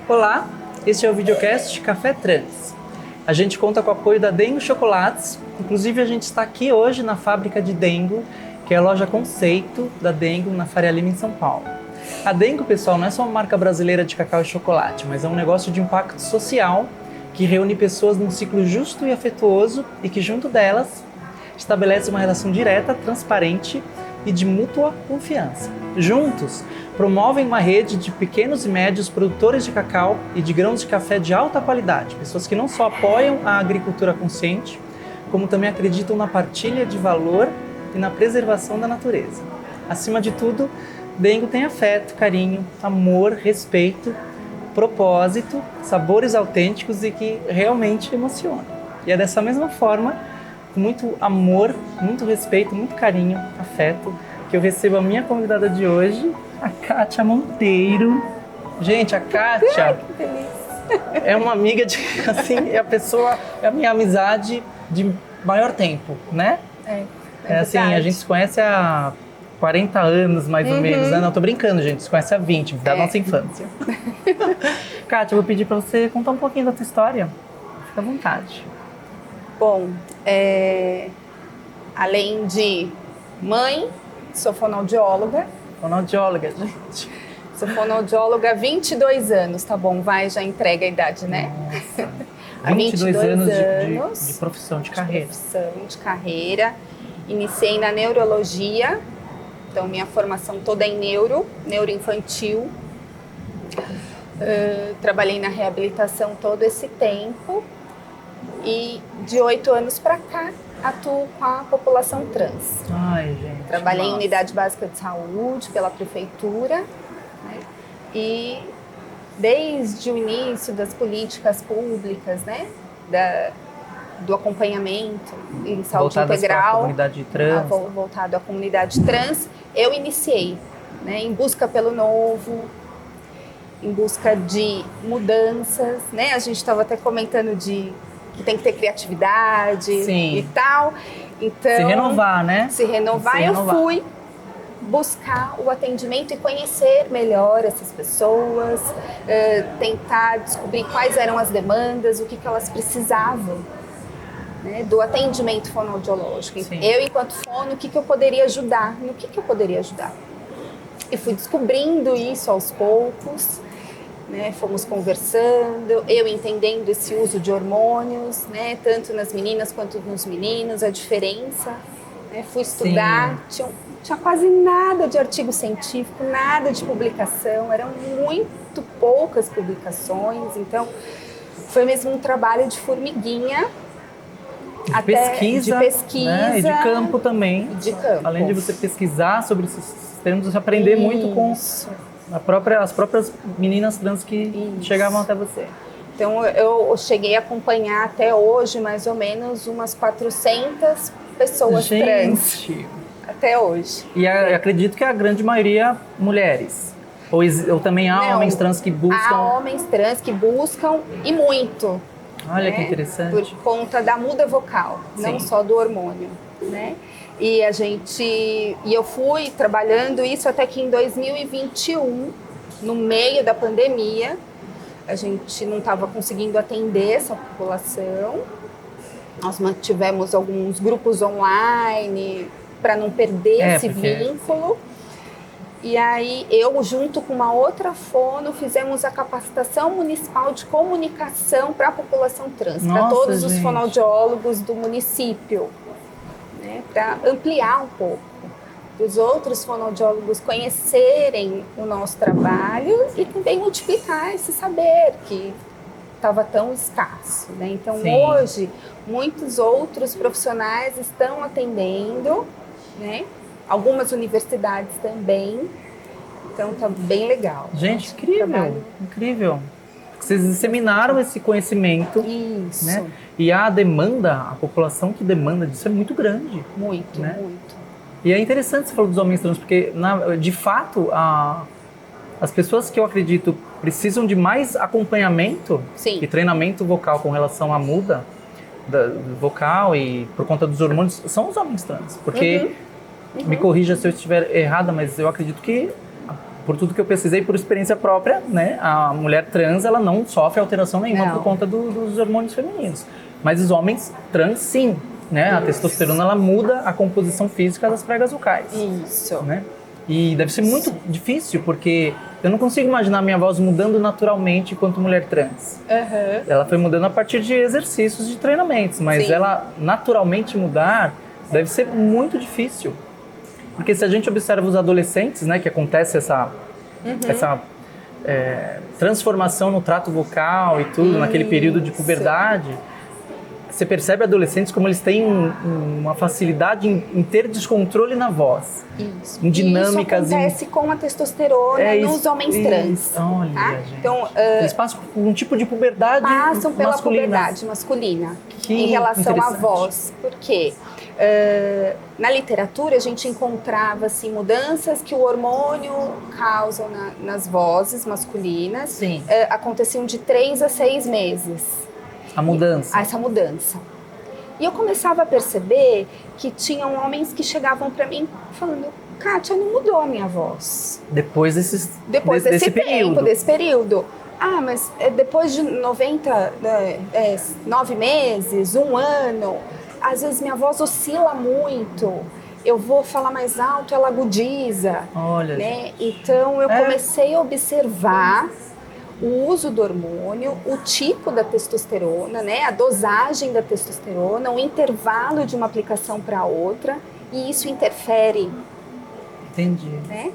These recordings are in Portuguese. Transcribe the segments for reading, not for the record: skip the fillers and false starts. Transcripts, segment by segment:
Olá, este é o videocast Café Trans. A gente conta com o apoio da Dengo Chocolates, inclusive a gente está aqui hoje na fábrica de Dengo, que é a loja conceito da Dengo na Faria Lima, em São Paulo. A Dengo, pessoal, não é só uma marca brasileira de cacau e chocolate, mas é um negócio de impacto social que reúne pessoas num ciclo justo e afetuoso e que, junto delas, estabelece uma relação direta, transparente e de mútua confiança. Juntos, promovem uma rede de pequenos e médios produtores de cacau e de grãos de café de alta qualidade, pessoas que não só apoiam a agricultura consciente, como também acreditam na partilha de valor e na preservação da natureza. Acima de tudo, Dengo tem afeto, carinho, amor, respeito, propósito, sabores autênticos e que realmente emocionam. E é dessa mesma forma, com muito amor, muito respeito, muito carinho, afeto, que eu recebo a minha convidada de hoje, a Kátia Monteiro. Gente, a Kátia é uma amiga de, assim, é a pessoa, é a minha amizade de maior tempo, né? É assim, a gente se conhece há 40 anos, mais ou menos, né? Não, tô brincando, gente, se conhece há 20, da nossa infância. Kátia, eu vou pedir pra você contar um pouquinho da tua história. Fica à vontade. Bom, além de mãe, sou fonoaudióloga. Fonoaudióloga, gente. Sou fonoaudióloga há 22 anos, tá bom? Vai, já entrega a idade, né? Nossa. Há 22 anos de profissão, de carreira. Profissão, de carreira. Iniciei na neurologia, então minha formação toda é em neuroinfantil. Trabalhei na reabilitação todo esse tempo e de 8 anos para cá atuo com a população trans. Ai, gente. Trabalhei em unidade básica de saúde pela prefeitura, né? E desde o início das políticas públicas, né, do acompanhamento em saúde voltadas integral, para a comunidade trans. Voltado à comunidade trans, eu iniciei, né, em busca pelo novo, em busca de mudanças, né? A gente estava até comentando que tem que ter criatividade. Sim. E tal. Então, se renovar, né? Se renovar, eu fui buscar o atendimento e conhecer melhor essas pessoas, tentar descobrir quais eram as demandas, o que elas precisavam, né, do atendimento fonoaudiológico. Sim. Eu, enquanto fono, o que eu poderia ajudar? No que eu poderia ajudar? E fui descobrindo isso aos poucos, né, fomos conversando, eu entendendo esse uso de hormônios, né, tanto nas meninas quanto nos meninos, a diferença. Né, fui estudar, tinha quase nada de artigo científico, nada de publicação, eram muito poucas publicações, então foi mesmo um trabalho de formiguinha. De pesquisa, né, e de campo também. De campo. Além de você pesquisar sobre esses termos, você aprender muito com as próprias meninas trans que chegavam até você. Então eu cheguei a acompanhar até hoje mais ou menos umas 400 pessoas trans. Até hoje. E acredito que a grande maioria mulheres. Ou também há homens trans que buscam? Há homens trans que buscam e muito. Olha, né? Que interessante. Por conta da muda vocal, não só do hormônio, né? E eu fui trabalhando isso até que em 2021, no meio da pandemia, a gente não estava conseguindo atender essa população. Nós mantivemos alguns grupos online para não perder esse vínculo. E aí eu, junto com uma outra fono, fizemos a capacitação municipal de comunicação para a população trans, para todos os fonoaudiólogos do município, né, para ampliar um pouco, para os outros fonoaudiólogos conhecerem o nosso trabalho e também multiplicar esse saber que estava tão escasso, né? Então hoje muitos outros profissionais estão atendendo, né? Algumas universidades também, então tá bem legal. Gente, incrível. Vocês disseminaram esse conhecimento. Isso. Né? E a demanda, a população que demanda disso é muito grande. Muito, né? muito. E é interessante você falar dos homens trans, porque de fato as pessoas que eu acredito precisam de mais acompanhamento e treinamento vocal com relação à muda vocal e por conta dos hormônios são os homens trans, porque me corrija se eu estiver errada, mas eu acredito que por tudo que eu pesquisei, por experiência própria, né? A mulher trans, ela não sofre alteração nenhuma por conta dos hormônios femininos. Mas os homens trans, sim, né? A testosterona, ela muda a composição física das pregas vocais. Isso. Né? E deve ser muito difícil, porque eu não consigo imaginar a minha voz mudando naturalmente enquanto mulher trans. Uhum. Ela foi mudando a partir de exercícios, de treinamentos, mas Sim. ela naturalmente mudar deve ser muito difícil. Porque se a gente observa os adolescentes, né, que acontece essa transformação no trato vocal e tudo, naquele período de puberdade, você percebe adolescentes como eles têm uma facilidade em ter descontrole na voz. Isso. Em dinâmicas. Isso acontece com a testosterona nos homens trans. Olha, tá? gente. Então, eles passam por um tipo de puberdade passam pela masculina. puberdade masculina Que em relação à interessante. voz. Por quê? Na literatura a gente encontrava assim, mudanças que o hormônio causa nas vozes masculinas. Sim. Aconteciam de 3 a 6 meses. A mudança. Essa mudança. E eu começava a perceber que tinham homens que chegavam para mim falando: Kátia, não mudou a minha voz. Depois desse período. desse período. Ah, mas depois de 9 meses, 1 ano, às vezes minha voz oscila muito. Eu vou falar mais alto, ela agudiza. Olha, né? Então eu comecei a observar o uso do hormônio, o tipo da testosterona, né? A dosagem da testosterona, o intervalo de uma aplicação para outra, e isso interfere. entendi. Né?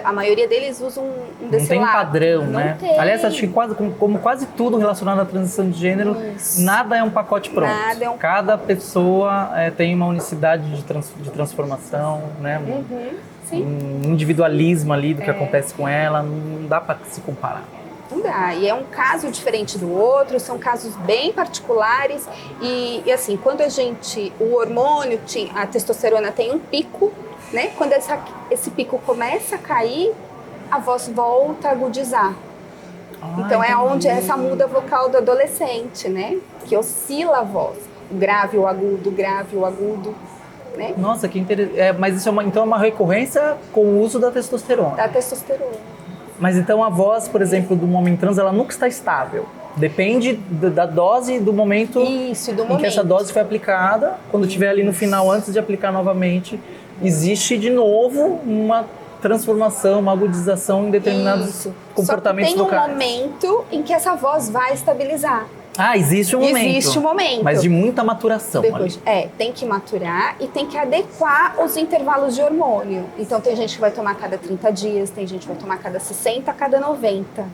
A maioria deles usa um desse Não tem lado. padrão, Não né? tem. Aliás, acho que como quase tudo relacionado à transição de gênero, Isso. nada é um pacote pronto. Nada é um... Cada pessoa tem uma unicidade de transformação, né? Sim. Um individualismo ali do que acontece com ela, não dá para se comparar. Não dá, e é um caso diferente do outro, são casos bem particulares e assim, quando o hormônio, a testosterona tem um pico, né? Quando esse pico começa a cair, a voz volta a agudizar. Então é onde essa muda vocal do adolescente, né? Que oscila a voz, o grave, o agudo, né? Nossa, que interessante. Mas isso então é uma recorrência com o uso da testosterona. Da testosterona. Mas então a voz, por exemplo, do homem trans, ela nunca está estável. Depende da dose e do momento em que essa dose foi aplicada. Quando estiver ali no final, antes de aplicar novamente, existe de novo uma transformação, uma agudização em determinados comportamentos vocais. Só que tem um momento em que essa voz vai estabilizar. Ah, existe um momento. Existe um momento. Mas de muita maturação. Depois, tem que maturar e tem que adequar os intervalos de hormônio. Então tem gente que vai tomar a cada 30 dias, tem gente que vai tomar a cada 60, a cada 90.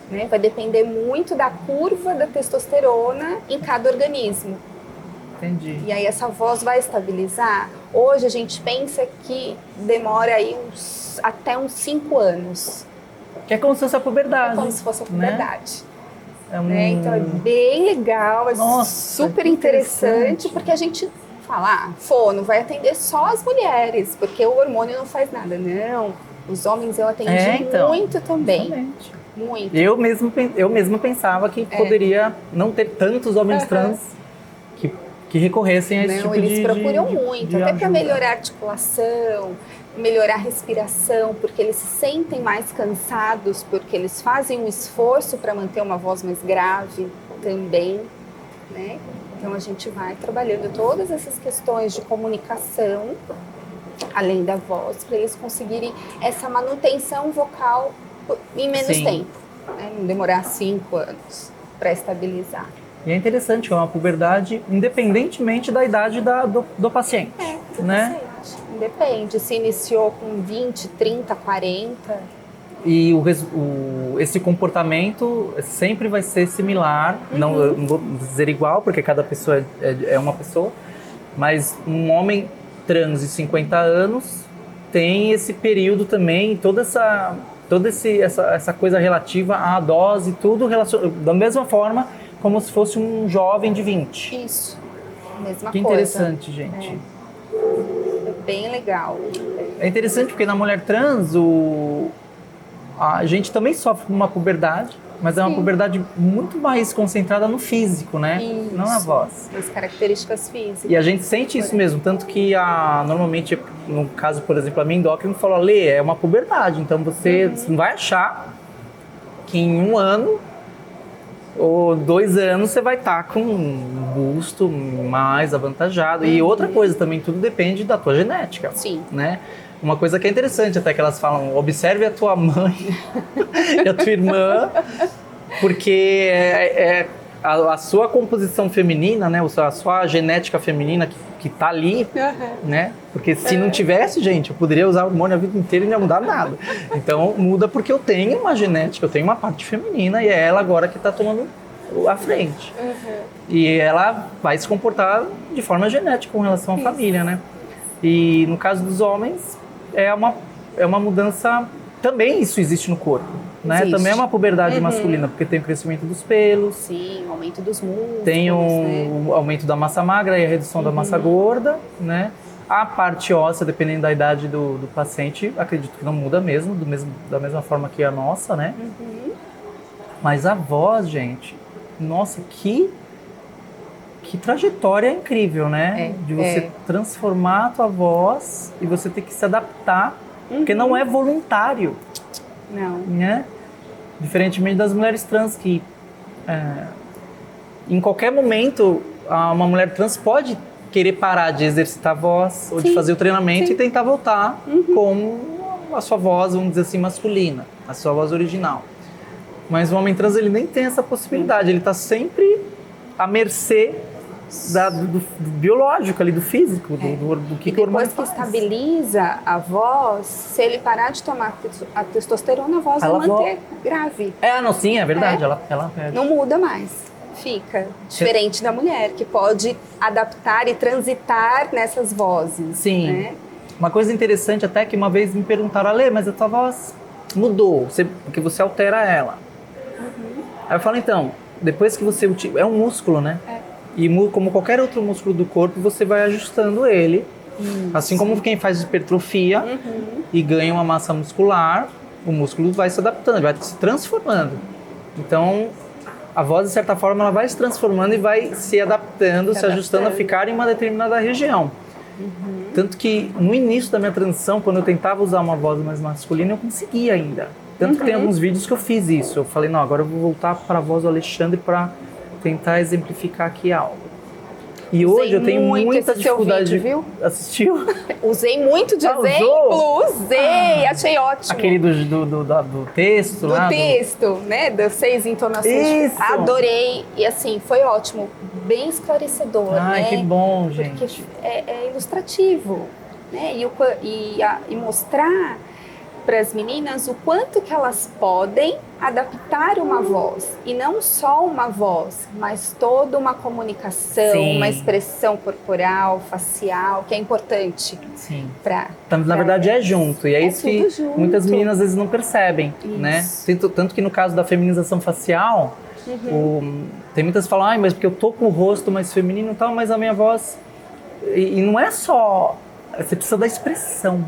Né? Vai depender muito da curva da testosterona em cada organismo. Entendi. E aí essa voz vai estabilizar. Hoje a gente pensa que demora aí até uns 5 anos. Que é como se fosse a puberdade. É como se fosse a puberdade. Né? Então é bem legal, é super interessante, porque a gente fala, fono vai atender só as mulheres, porque o hormônio não faz nada. Não, os homens eu atendi muito também. Exatamente. Muito. Eu mesmo pensava que poderia não ter tantos homens trans que recorressem a esse tipo eles de procuram muito, até para ajuda. melhorar a articulação, melhorar a respiração, porque eles se sentem mais cansados, porque eles fazem um esforço para manter uma voz mais grave também, né? Então a gente vai trabalhando todas essas questões de comunicação, além da voz, para eles conseguirem essa manutenção vocal em menos tempo, né? Não demorar 5 anos para estabilizar. E é interessante que é uma puberdade independentemente da idade do paciente, né? Depende, se iniciou com 20, 30, 40. E esse comportamento sempre vai ser similar, não vou dizer igual, porque cada pessoa é uma pessoa, mas um homem trans de 50 anos tem esse período também, toda essa coisa relativa à dose, tudo da mesma forma como se fosse um jovem de 20. Isso, mesma coisa. Que interessante, gente. É bem legal. É interessante porque na mulher trans a gente também sofre uma puberdade, mas é uma puberdade muito mais concentrada no físico, né? Isso. Não na voz. As características físicas. E a gente sente isso mesmo, tanto que normalmente no caso, por exemplo, a minha endócrina falou, Lê, é uma puberdade, então você não vai achar que em 1 ano ou 2 anos você vai estar com um busto mais avantajado. E outra coisa também, tudo depende da tua genética. Sim. Né? Uma coisa que é interessante até que elas falam, observe a tua mãe e a tua irmã, porque a sua composição feminina, né, a sua genética feminina que tá ali, né? Porque se não tivesse, gente, eu poderia usar hormônio a vida inteira e não ia mudar nada. Então muda porque eu tenho uma genética, eu tenho uma parte feminina e é ela agora que tá tomando a frente. E ela vai se comportar de forma genética com relação à família, né? E no caso dos homens, é uma mudança, também isso existe no corpo. Né? Existe. Também é uma puberdade masculina, porque tem o crescimento dos pelos. Sim, o aumento dos músculos. Tem o aumento da massa magra e a redução da massa gorda, né? A parte óssea, dependendo da idade do paciente, acredito que não muda mesmo, da mesma forma que a nossa, né? Mas a voz, gente, nossa, que trajetória incrível, né? De você transformar a tua voz e você ter que se adaptar, porque não é voluntário. Não. Né? Diferentemente das mulheres trans, que em qualquer momento uma mulher trans pode querer parar de exercitar a voz ou de fazer o treinamento e tentar voltar com a sua voz, vamos dizer assim, masculina, a sua voz original. Mas o homem trans, ele nem tem essa possibilidade, ele está sempre à mercê do biológico ali, do físico, do que o hormônio depois que faz. estabiliza a voz, se ele parar de tomar a testosterona, a voz vai manter grave. Não, sim, é verdade, ela perde. Não muda mais, fica diferente da mulher, que pode adaptar e transitar nessas vozes. Sim, né? Uma coisa interessante até que uma vez me perguntaram, Ale, mas a tua voz mudou, porque você altera ela. Aí eu falo, então, depois que você utiliza, é um músculo, né? E como qualquer outro músculo do corpo, você vai ajustando ele. Assim como quem faz hipertrofia e ganha uma massa muscular, o músculo vai se adaptando, vai se transformando. Então, a voz, de certa forma, ela vai se transformando e vai se adaptando, se ajustando a ficar em uma determinada região. Tanto que, no início da minha transição, quando eu tentava usar uma voz mais masculina, eu conseguia ainda. Tanto que tem alguns vídeos que eu fiz isso. Eu falei, não, agora eu vou voltar para a voz do Alexandre para tentar exemplificar aqui algo. E hoje eu tenho muita dificuldade. Vídeo, viu? Assistiu? Usei muito de exemplo, achei ótimo. Aquele do texto lá? Do texto, né? Das 6 entonações. Isso. Adorei. E assim, foi ótimo. Bem esclarecedor, Ai, né? que bom, gente. Porque é ilustrativo, né? E mostrar para as meninas o quanto que elas podem adaptar uma voz. E não só uma voz, mas toda uma comunicação, uma expressão corporal, facial, que é importante. Sim. Na verdade é junto. E é isso que muitas meninas às vezes não percebem, né? Tanto que no caso da feminização facial, tem muitas que falam, mas porque eu tô com o rosto mais feminino e tal, mas a minha voz... E não é só... Você precisa da expressão,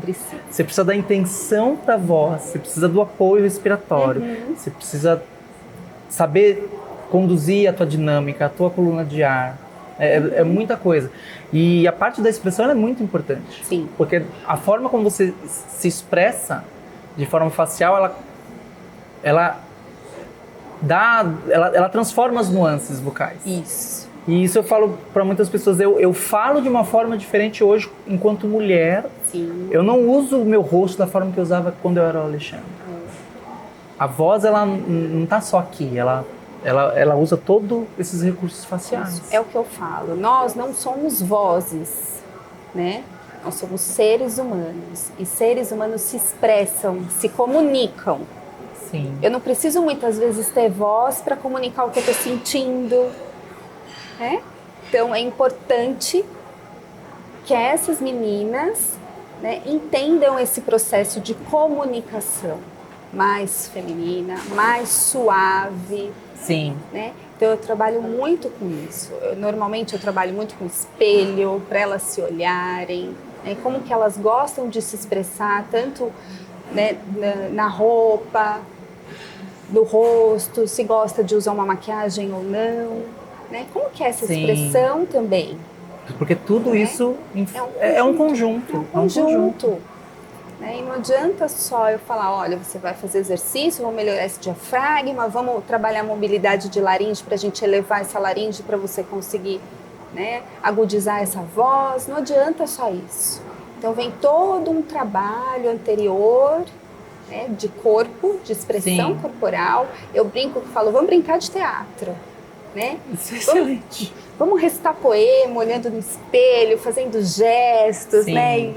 você precisa da intenção da voz, você precisa do apoio respiratório, você precisa saber conduzir a tua dinâmica, a tua coluna de ar, é muita coisa. E a parte da expressão é muito importante, porque a forma como você se expressa de forma facial, ela transforma as nuances vocais. Isso. E isso eu falo para muitas pessoas, eu falo de uma forma diferente hoje enquanto mulher. Sim. Eu não uso o meu rosto da forma que eu usava quando eu era o Alexandre. A voz, ela não tá só aqui, ela usa todos esses recursos faciais. Isso. É o que eu falo, nós não somos vozes, né? Nós somos seres humanos, e seres humanos se expressam, se comunicam. Sim. Eu não preciso muitas vezes ter voz para comunicar o que eu estou sentindo. Né? Então é importante que essas meninas, né, entendam esse processo de comunicação mais feminina, mais suave. Sim. Né? Então eu trabalho muito com isso. Normalmente eu trabalho muito com espelho, para elas se olharem, né? Como que elas gostam de se expressar, tanto, né, na roupa, no rosto, se gosta de usar uma maquiagem ou não. Né? Como que é essa expressão também? Porque tudo isso é um conjunto. É um conjunto. Né? E não adianta só eu falar, olha, você vai fazer exercício, vamos melhorar esse diafragma, vamos trabalhar a mobilidade de laringe para a gente elevar essa laringe para você conseguir, né, agudizar essa voz. Não adianta só isso. Então vem todo um trabalho anterior, né, de corpo, de expressão corporal. Eu brinco e falo, vamos brincar de teatro. Né? Isso é excelente. Vamos recitar poema, olhando no espelho, fazendo gestos, né?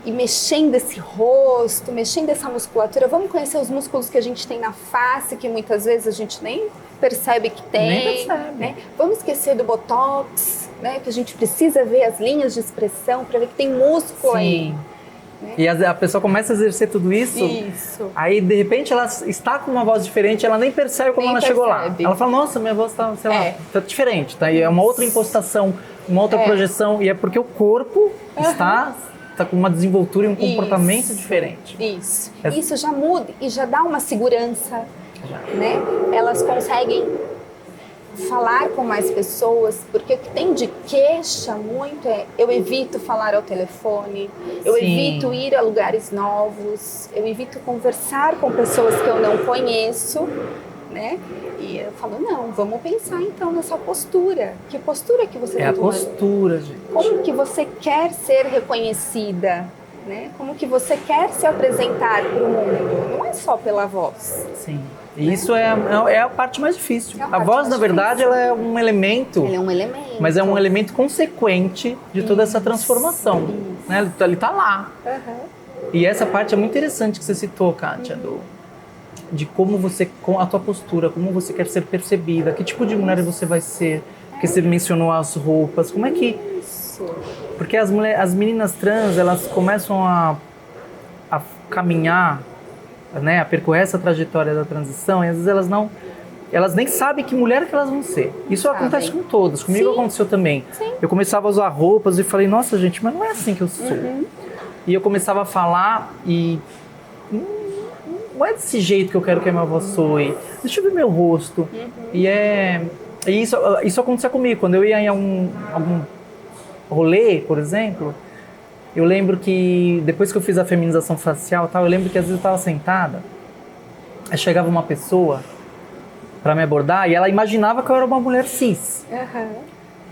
E mexendo esse rosto, mexendo essa musculatura. Vamos conhecer os músculos que a gente tem na face, que muitas vezes a gente nem percebe que tem. Nem percebe. Né? Vamos esquecer do botox, né? Que a gente precisa ver as linhas de expressão para ver que tem músculo aí. Né? E a pessoa começa a exercer tudo isso, aí de repente ela está com uma voz diferente, ela nem percebe como ela chegou lá. Ela fala, nossa, minha voz está, sei lá, tá diferente, tá? E é uma outra impostação, uma outra projeção, e é porque o corpo está com uma desenvoltura e um comportamento diferente. Isso já muda e já dá uma segurança, né? Elas conseguem falar com mais pessoas, porque o que tem de queixa muito é eu evito falar ao telefone, eu evito ir a lugares novos, eu evito conversar com pessoas que eu não conheço, né? E eu falo, não, vamos pensar então nessa postura. Que postura que você tem tomando? É a postura, gente. Como que você quer ser reconhecida? Né? Como que você quer se apresentar para o mundo? Não é só pela voz. Sim. E isso é a parte mais difícil. A voz, na verdade, ela é um elemento. Ele é um elemento. Mas é um elemento consequente de toda essa transformação. Né? Ele está lá. E essa parte é muito interessante que você citou, Kátia, de como você, com a tua postura, como você quer ser percebida, que tipo de mulher você vai ser, porque você mencionou as roupas, como é que... Porque as meninas trans, elas começam a caminhar, né, a percorrer essa trajetória da transição, e às vezes elas nem sabem que mulher que elas vão ser. Isso acontece com todas, comigo aconteceu também. Eu começava a usar roupas e falei, nossa gente, mas não é assim que eu sou. E eu começava a falar e... não é desse jeito que eu quero que a minha voz soe. Deixa eu ver meu rosto. E isso acontecia comigo. Quando eu ia em algum rolê, por exemplo, eu lembro que depois que eu fiz a feminização facial e tal, eu lembro que às vezes eu estava sentada, aí chegava uma pessoa para me abordar e ela imaginava que eu era uma mulher cis.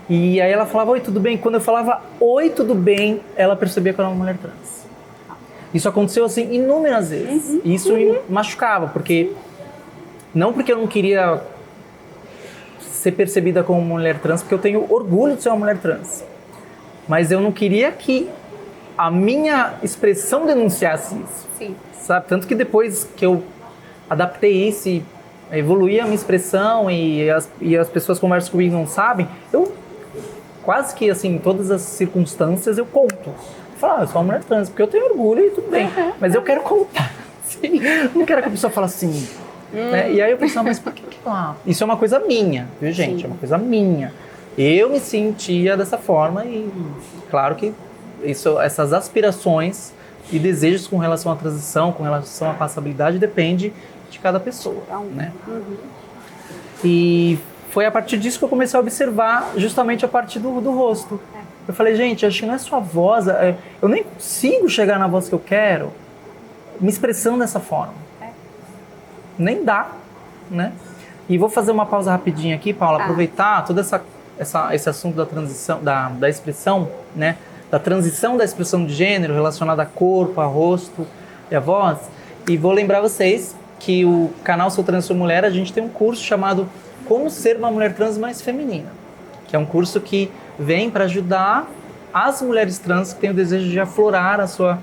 E aí ela falava, oi, tudo bem? Quando eu falava, oi, tudo bem, ela percebia que eu era uma mulher trans. Isso aconteceu assim inúmeras vezes. E isso me machucava, porque não porque eu não queria ser percebida como mulher trans, porque eu tenho orgulho de ser uma mulher trans. Mas eu não queria que a minha expressão denunciasse isso. Sabe? Tanto que depois que eu adaptei isso e evoluí a minha expressão e as pessoas conversam comigo e não sabem, eu quase que assim, em todas as circunstâncias eu conto. Falar, eu sou uma mulher trans, porque eu tenho orgulho e tudo bem. Mas eu quero contar. Não quero que a pessoa fale assim. Né? E aí eu pensava, mas por que lá? Isso é uma coisa minha, viu, gente? É uma coisa minha. Eu me sentia dessa forma e claro que essas aspirações e desejos com relação à transição, com relação à passabilidade, depende de cada pessoa, né? E foi a partir disso que eu comecei a observar justamente a partir do rosto. Eu falei, gente, acho que não é só a voz, eu nem consigo chegar na voz que eu quero me expressando dessa forma. Nem dá, né? E vou fazer uma pausa rapidinho aqui, Paula, aproveitar todo esse assunto da transição, da expressão, né? Da transição da expressão de gênero relacionada a corpo, a rosto e a voz. E vou lembrar vocês que o canal Sou Trans Sou Mulher, a gente tem um curso chamado Como Ser uma Mulher Trans Mais Feminina, que é um curso que vem para ajudar as mulheres trans que têm o desejo de aflorar a sua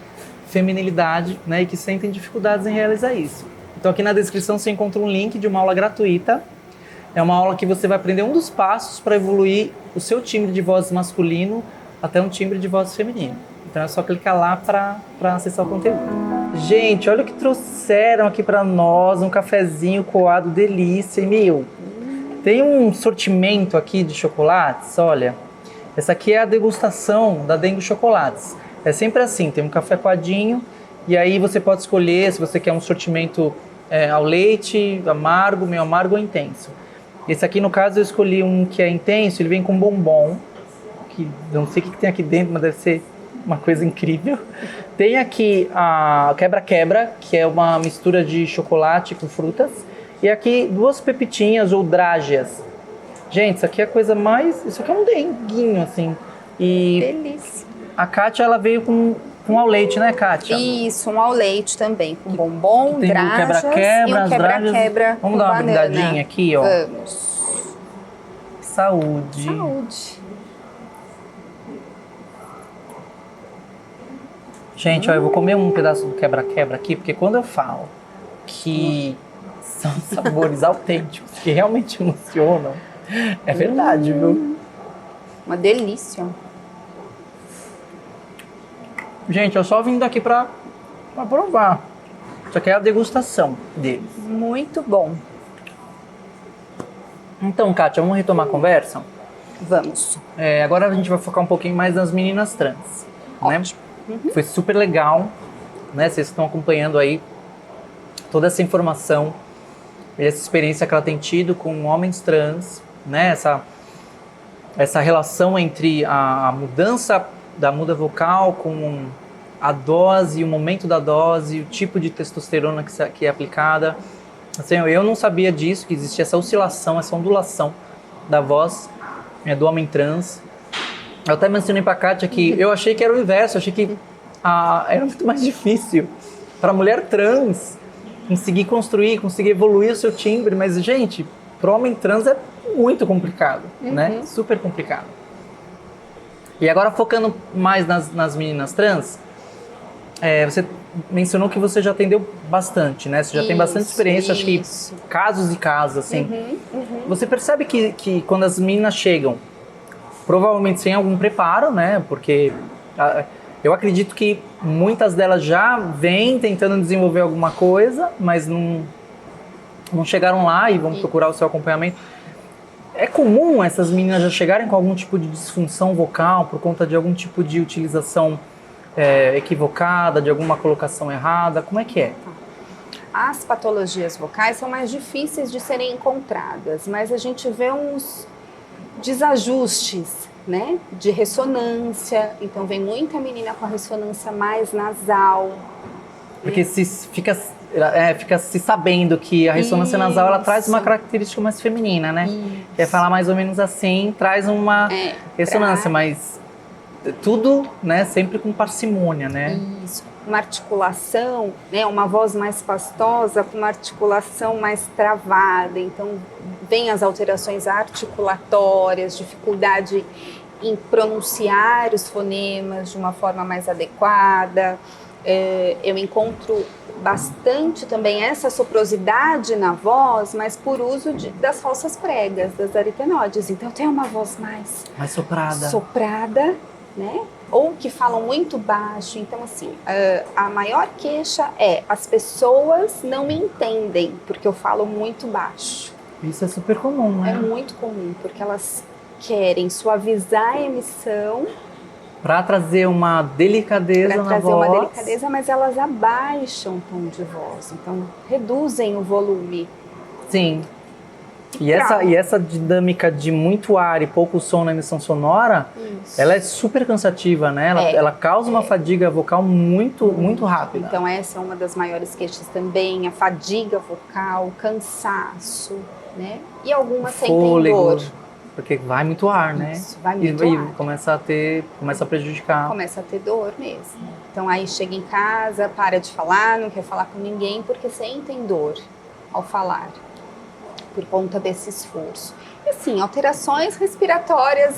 feminilidade, né, e que sentem dificuldades em realizar isso. Então aqui na descrição você encontra um link de uma aula gratuita. É uma aula que você vai aprender um dos passos para evoluir o seu timbre de voz masculino até um timbre de voz feminino. Então é só clicar lá para acessar o conteúdo. Gente, olha o que trouxeram aqui para nós, um cafezinho coado, delícia. E meu, tem um sortimento aqui de chocolates, olha. Essa aqui é a degustação da Dengo Chocolates. É sempre assim, tem um café coadinho e aí você pode escolher se você quer um sortimento ao leite, amargo, meio amargo ou intenso. Esse aqui, no caso, eu escolhi um que é intenso, ele vem com bombom, que não sei o que tem aqui dentro, mas deve ser uma coisa incrível. Tem aqui a quebra-quebra, que é uma mistura de chocolate com frutas. E aqui 2 pepitinhas ou drágeas. Gente, isso aqui é a coisa mais... Isso aqui é um denguinho, assim. E Delícia. a Kátia, ela veio com ao leite, né, Kátia? Isso, um ao leite também, com bombom, Tem drajas quebra-quebra, e um as quebra-quebra Vamos com dar uma banana. brindadinha aqui, ó. Vamos. Saúde. Saúde. Gente, ó, eu vou comer um pedaço do quebra-quebra aqui, porque quando eu falo que são sabores autênticos, que realmente emocionam, é verdade, viu? Uma delícia. Gente, eu só vim daqui pra provar. Isso aqui é a degustação deles. Muito bom. Então, Kátia, vamos retomar a conversa? Vamos. Agora a gente vai focar um pouquinho mais nas meninas trans, né? Foi super legal, né? Vocês estão acompanhando aí toda essa informação, essa experiência que ela tem tido com homens trans, né? Essa relação entre a mudança da muda vocal com a dose, o momento da dose, o tipo de testosterona que é aplicada. Assim, eu não sabia disso, que existia essa oscilação, essa ondulação da voz do homem trans. Eu até mencionei pra Kátia que eu achei que era o inverso, eu achei que era muito mais difícil para a mulher trans conseguir construir, conseguir evoluir o seu timbre, mas, gente, pro homem trans é muito complicado, né? Super complicado. E agora, focando mais nas meninas trans, você mencionou que você já atendeu bastante, né? Você já tem bastante experiência, acho que casos e casos, assim. Você percebe que quando as meninas chegam, provavelmente sem algum preparo, né? Porque eu acredito que muitas delas já vêm tentando desenvolver alguma coisa, mas não chegaram lá e vão procurar o seu acompanhamento. É comum essas meninas já chegarem com algum tipo de disfunção vocal por conta de algum tipo de utilização equivocada, de alguma colocação errada? Como é que é? As patologias vocais são mais difíceis de serem encontradas, mas a gente vê uns desajustes, né, de ressonância. Então vem muita menina com a ressonância mais nasal. Porque fica se sabendo que a ressonância nasal ela traz uma característica mais feminina, né? Quer falar mais ou menos assim, traz uma ressonância, mas tudo, né, sempre com parcimônia, né? Isso. Uma articulação, né, uma voz mais pastosa com uma articulação mais travada. Então, vem as alterações articulatórias, dificuldade em pronunciar os fonemas de uma forma mais adequada. Eu encontro bastante também essa soprosidade na voz, mas por uso das falsas pregas, das aritenoides. Então, tem uma voz mais soprada, né? Ou que falam muito baixo. Então, assim, a maior queixa é as pessoas não me entendem porque eu falo muito baixo. Isso é super comum, né? É muito comum, porque elas querem suavizar a emissão para trazer uma delicadeza na voz. Mas elas abaixam o tom de voz, então reduzem o volume. Sim. E essa dinâmica de muito ar e pouco som na emissão sonora, ela é super cansativa, né? Ela causa uma fadiga vocal muito rápida. Então essa é uma das maiores queixas também, a fadiga vocal, cansaço, né? E algumas sentem dor. Porque vai muito ar, né? Isso, vai muito ar. E começa a prejudicar. Começa a ter dor mesmo. Então aí chega em casa, para de falar, não quer falar com ninguém porque sentem dor ao falar, por conta desse esforço. E assim, alterações respiratórias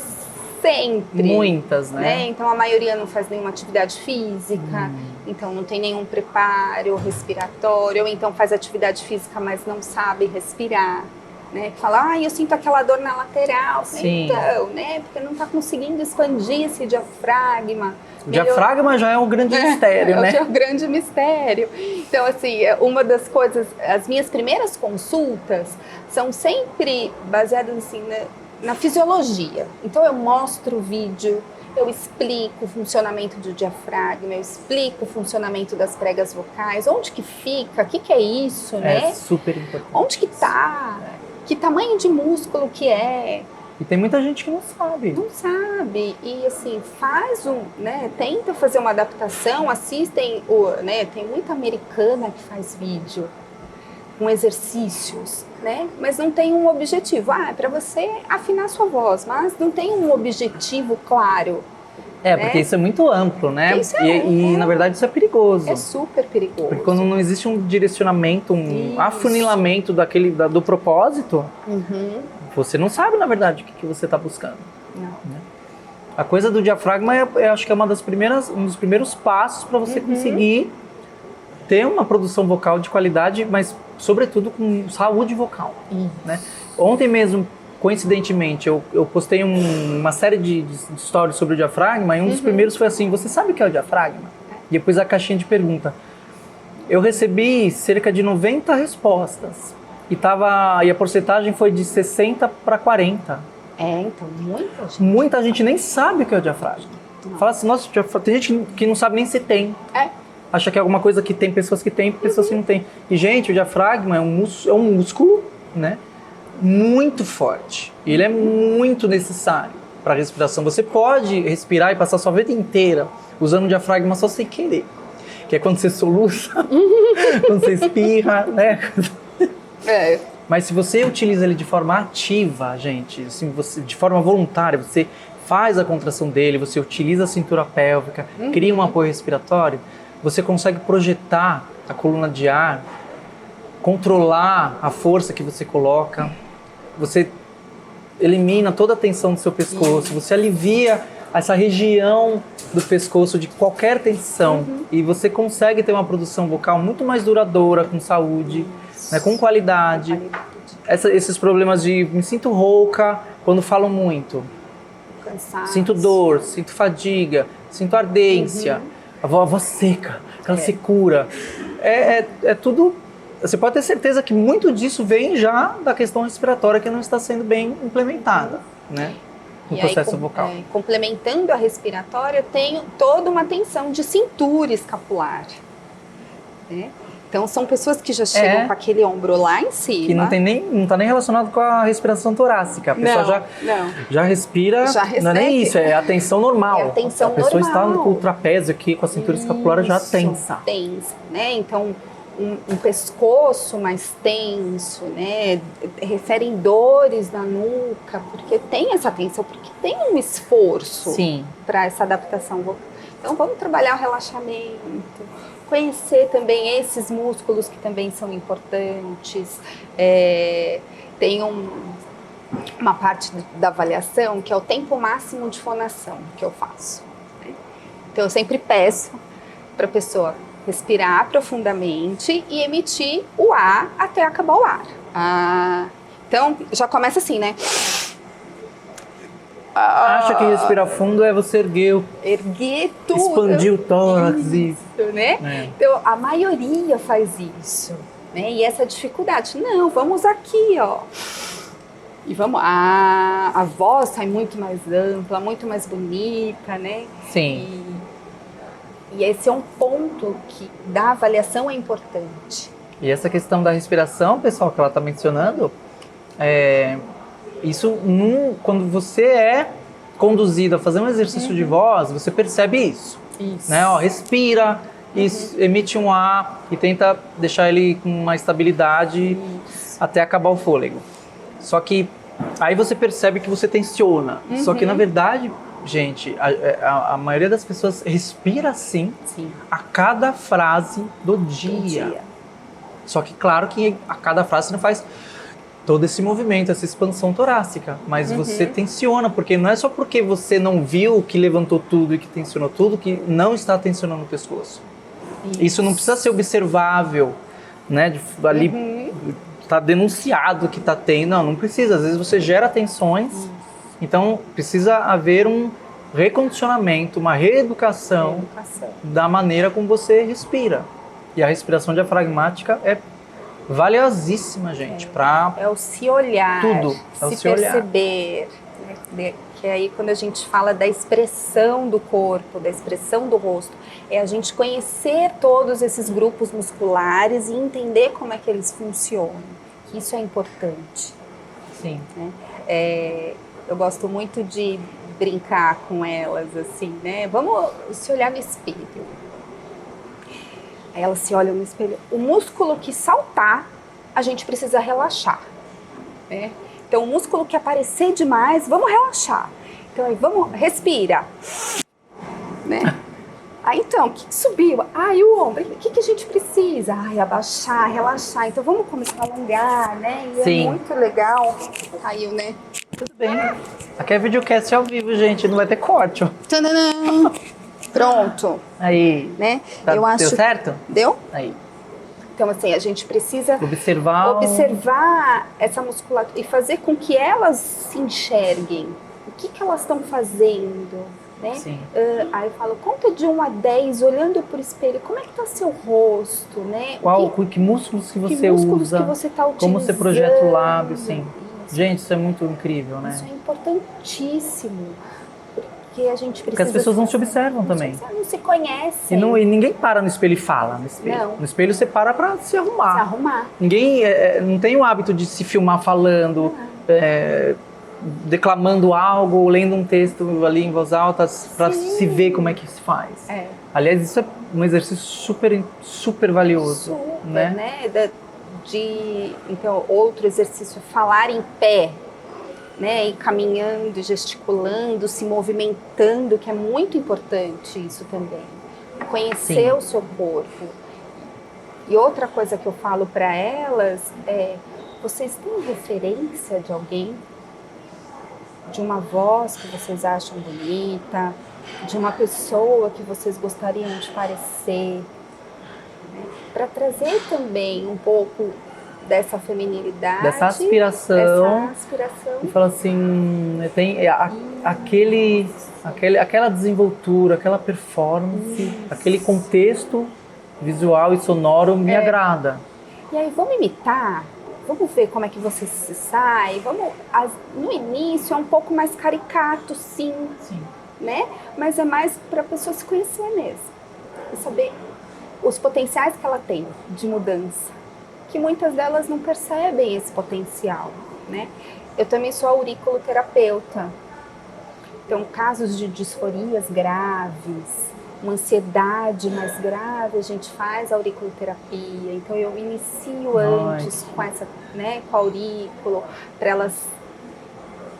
sempre. Muitas, né? Então a maioria não faz nenhuma atividade física, então não tem nenhum preparo respiratório, ou então faz atividade física, mas não sabe respirar. Né, que fala, eu sinto aquela dor na lateral. Sim. Então, né, porque não está conseguindo expandir esse diafragma. O diafragma já é um grande mistério, né? É um grande mistério. Então, assim, uma das coisas, as minhas primeiras consultas são sempre baseadas assim, na fisiologia. Então, eu mostro o vídeo, eu explico o funcionamento do diafragma, eu explico o funcionamento das pregas vocais, onde que fica, o que é isso, né? É super importante. Onde que tá? Que tamanho de músculo que é? E tem muita gente que não sabe. Não sabe. E assim, tenta fazer uma adaptação, assistem, tem muita americana que faz vídeo com exercícios, né? Mas não tem um objetivo. É para você afinar sua voz, mas não tem um objetivo claro. Porque isso é muito amplo, né? Isso na verdade isso é perigoso. É super perigoso. Porque quando não existe um direcionamento, afunilamento do propósito, você não sabe, na verdade, o que você está buscando. Não. Né? A coisa do diafragma, acho que é um dos primeiros passos para você conseguir ter uma produção vocal de qualidade, mas sobretudo com saúde vocal. Né? Ontem mesmo, coincidentemente, eu postei uma série de stories sobre o diafragma e um dos primeiros foi assim, você sabe o que é o diafragma? E depois a caixinha de pergunta. Eu recebi cerca de 90 respostas e a porcentagem foi de 60 para 40. Então muita gente. Muita gente nem sabe o que é o diafragma. Fala assim, nossa, tem gente que não sabe nem se tem. Acha que é alguma coisa que tem pessoas que têm, pessoas que não têm. E, gente, o diafragma é um músculo, né? Muito forte. Ele é muito necessário para a respiração. Você pode respirar e passar sua vida inteira usando o diafragma só sem querer. Que é quando você soluça, quando você espirra, né? Mas se você utiliza ele de forma ativa, gente, assim, de forma voluntária, você faz a contração dele, você utiliza a cintura pélvica, cria um apoio respiratório, você consegue projetar a coluna de ar, controlar a força que você coloca, você elimina toda a tensão do seu pescoço, você alivia essa região do pescoço de qualquer tensão e você consegue ter uma produção vocal muito mais duradoura, com saúde, né, com qualidade. Esses problemas de me sinto rouca quando falo muito, Cansaço. Sinto dor, sinto fadiga, sinto ardência, a voz seca, aquela secura. É tudo. Você pode ter certeza que muito disso vem já da questão respiratória que não está sendo bem implementada, né? No processo vocal. Complementando a respiratória, tem toda uma tensão de cintura escapular. Né? Então, são pessoas que já chegam com aquele ombro lá em cima. Que não está nem relacionado com a respiração torácica. A pessoa já respira, não é nem isso, é a tensão normal. É a tensão normal. A pessoa está com o trapézio aqui, com a cintura escapular já tensa. Tensa, né? Então, um pescoço mais tenso, né? Referem dores na nuca, porque tem essa tensão, porque tem um esforço para essa adaptação vocal. Então, vamos trabalhar o relaxamento, conhecer também esses músculos que também são importantes. Tem uma parte da avaliação que é o tempo máximo de fonação que eu faço. Né? Então, eu sempre peço para a pessoa respirar profundamente e emitir o ar até acabar o ar. Então, já começa assim, né? Acha que respirar fundo é você erguer tudo. Expandir o tórax. Isso, né? Então, a maioria faz isso. Né? E essa dificuldade. Não, vamos aqui, ó. E vamos... A voz sai muito mais ampla, muito mais bonita, né? Sim. E esse é um ponto que da avaliação é importante. E essa questão da respiração, pessoal, que ela está mencionando, isso quando você é conduzido a fazer um exercício de voz, você percebe isso. Né? Respira, emite um ar e tenta deixar ele com uma estabilidade até acabar o fôlego. Só que aí você percebe que você tensiona. Só que na verdade, gente, a maioria das pessoas respira sim a cada frase do dia. Só que claro que a cada frase você não faz todo esse movimento, essa expansão torácica, mas você tensiona, porque não é só porque você não viu que levantou tudo e que tensionou tudo que não está tensionando o pescoço. Isso não precisa ser observável, né? Ali está denunciado que está tendo, não precisa. Às vezes você gera tensões, então precisa haver um recondicionamento, uma reeducação da maneira como você respira. E a respiração diafragmática é valiosíssima, gente, para o se olhar, tudo, se perceber, né? Que aí quando a gente fala da expressão do corpo, da expressão do rosto, é a gente conhecer todos esses grupos musculares e entender como é que eles funcionam. Isso é importante. Sim. Né? eu gosto muito de brincar com elas, assim, né? Vamos se olhar no espelho. Aí elas se olham no espelho. O músculo que saltar, a gente precisa relaxar, né? Então, o músculo que aparecer demais, vamos relaxar. Então, aí, vamos, respira, né? Aí, então, o que subiu? E o ombro, o que a gente precisa? Abaixar, relaxar. Então, vamos começar a alongar, né? E Sim. é muito legal. Caiu, né? Tudo bem. Aqui é videocast ao vivo, gente. Não vai ter corte, ó. Tadadã! Pronto. Aí. Né? Tá, Eu acho... deu certo? Deu? Aí. Então, assim, a gente precisa observar essa musculatura e fazer com que elas se enxerguem. O que elas estão fazendo, né? Sim. Aí eu falo, conta de 1 a 10, olhando para o espelho, como é que está seu rosto, né? Que músculos que você músculos usa, que você tá como você projeta o lábio, utilizando. sim. Gente, isso é muito incrível, né? Isso é importantíssimo. Porque a gente precisa... Porque as pessoas não se observam também. Não se conhecem. E ninguém para no espelho e fala no espelho. Não. No espelho você para pra se arrumar. Se arrumar. Ninguém não tem o hábito de se filmar falando, declamando algo, ou lendo um texto ali em voz alta para se ver como é que se faz. Aliás, isso é um exercício super valioso. Super, né? Então, outro exercício é falar em pé. Né, e caminhando, gesticulando, se movimentando, que é muito importante isso também. Conhecer o seu corpo. E outra coisa que eu falo para elas é: vocês têm referência de alguém? De uma voz que vocês acham bonita? De uma pessoa que vocês gostariam de parecer? Para trazer também um pouco dessa feminilidade, dessa aspiração. E fala assim, tem aquela desenvoltura, aquela performance, aquele contexto visual e sonoro me agrada. E aí, vamos imitar? Vamos ver como é que você se sai? No início é um pouco mais caricato, sim. Né? Mas é mais para a pessoa se conhecer mesmo. E saber os potenciais que ela tem de mudança. Que muitas delas não percebem esse potencial, né? Eu também sou auriculoterapeuta. Então, casos de disforias graves, uma ansiedade mais grave, a gente faz auriculoterapia. Então, eu inicio antes com a aurículo, para elas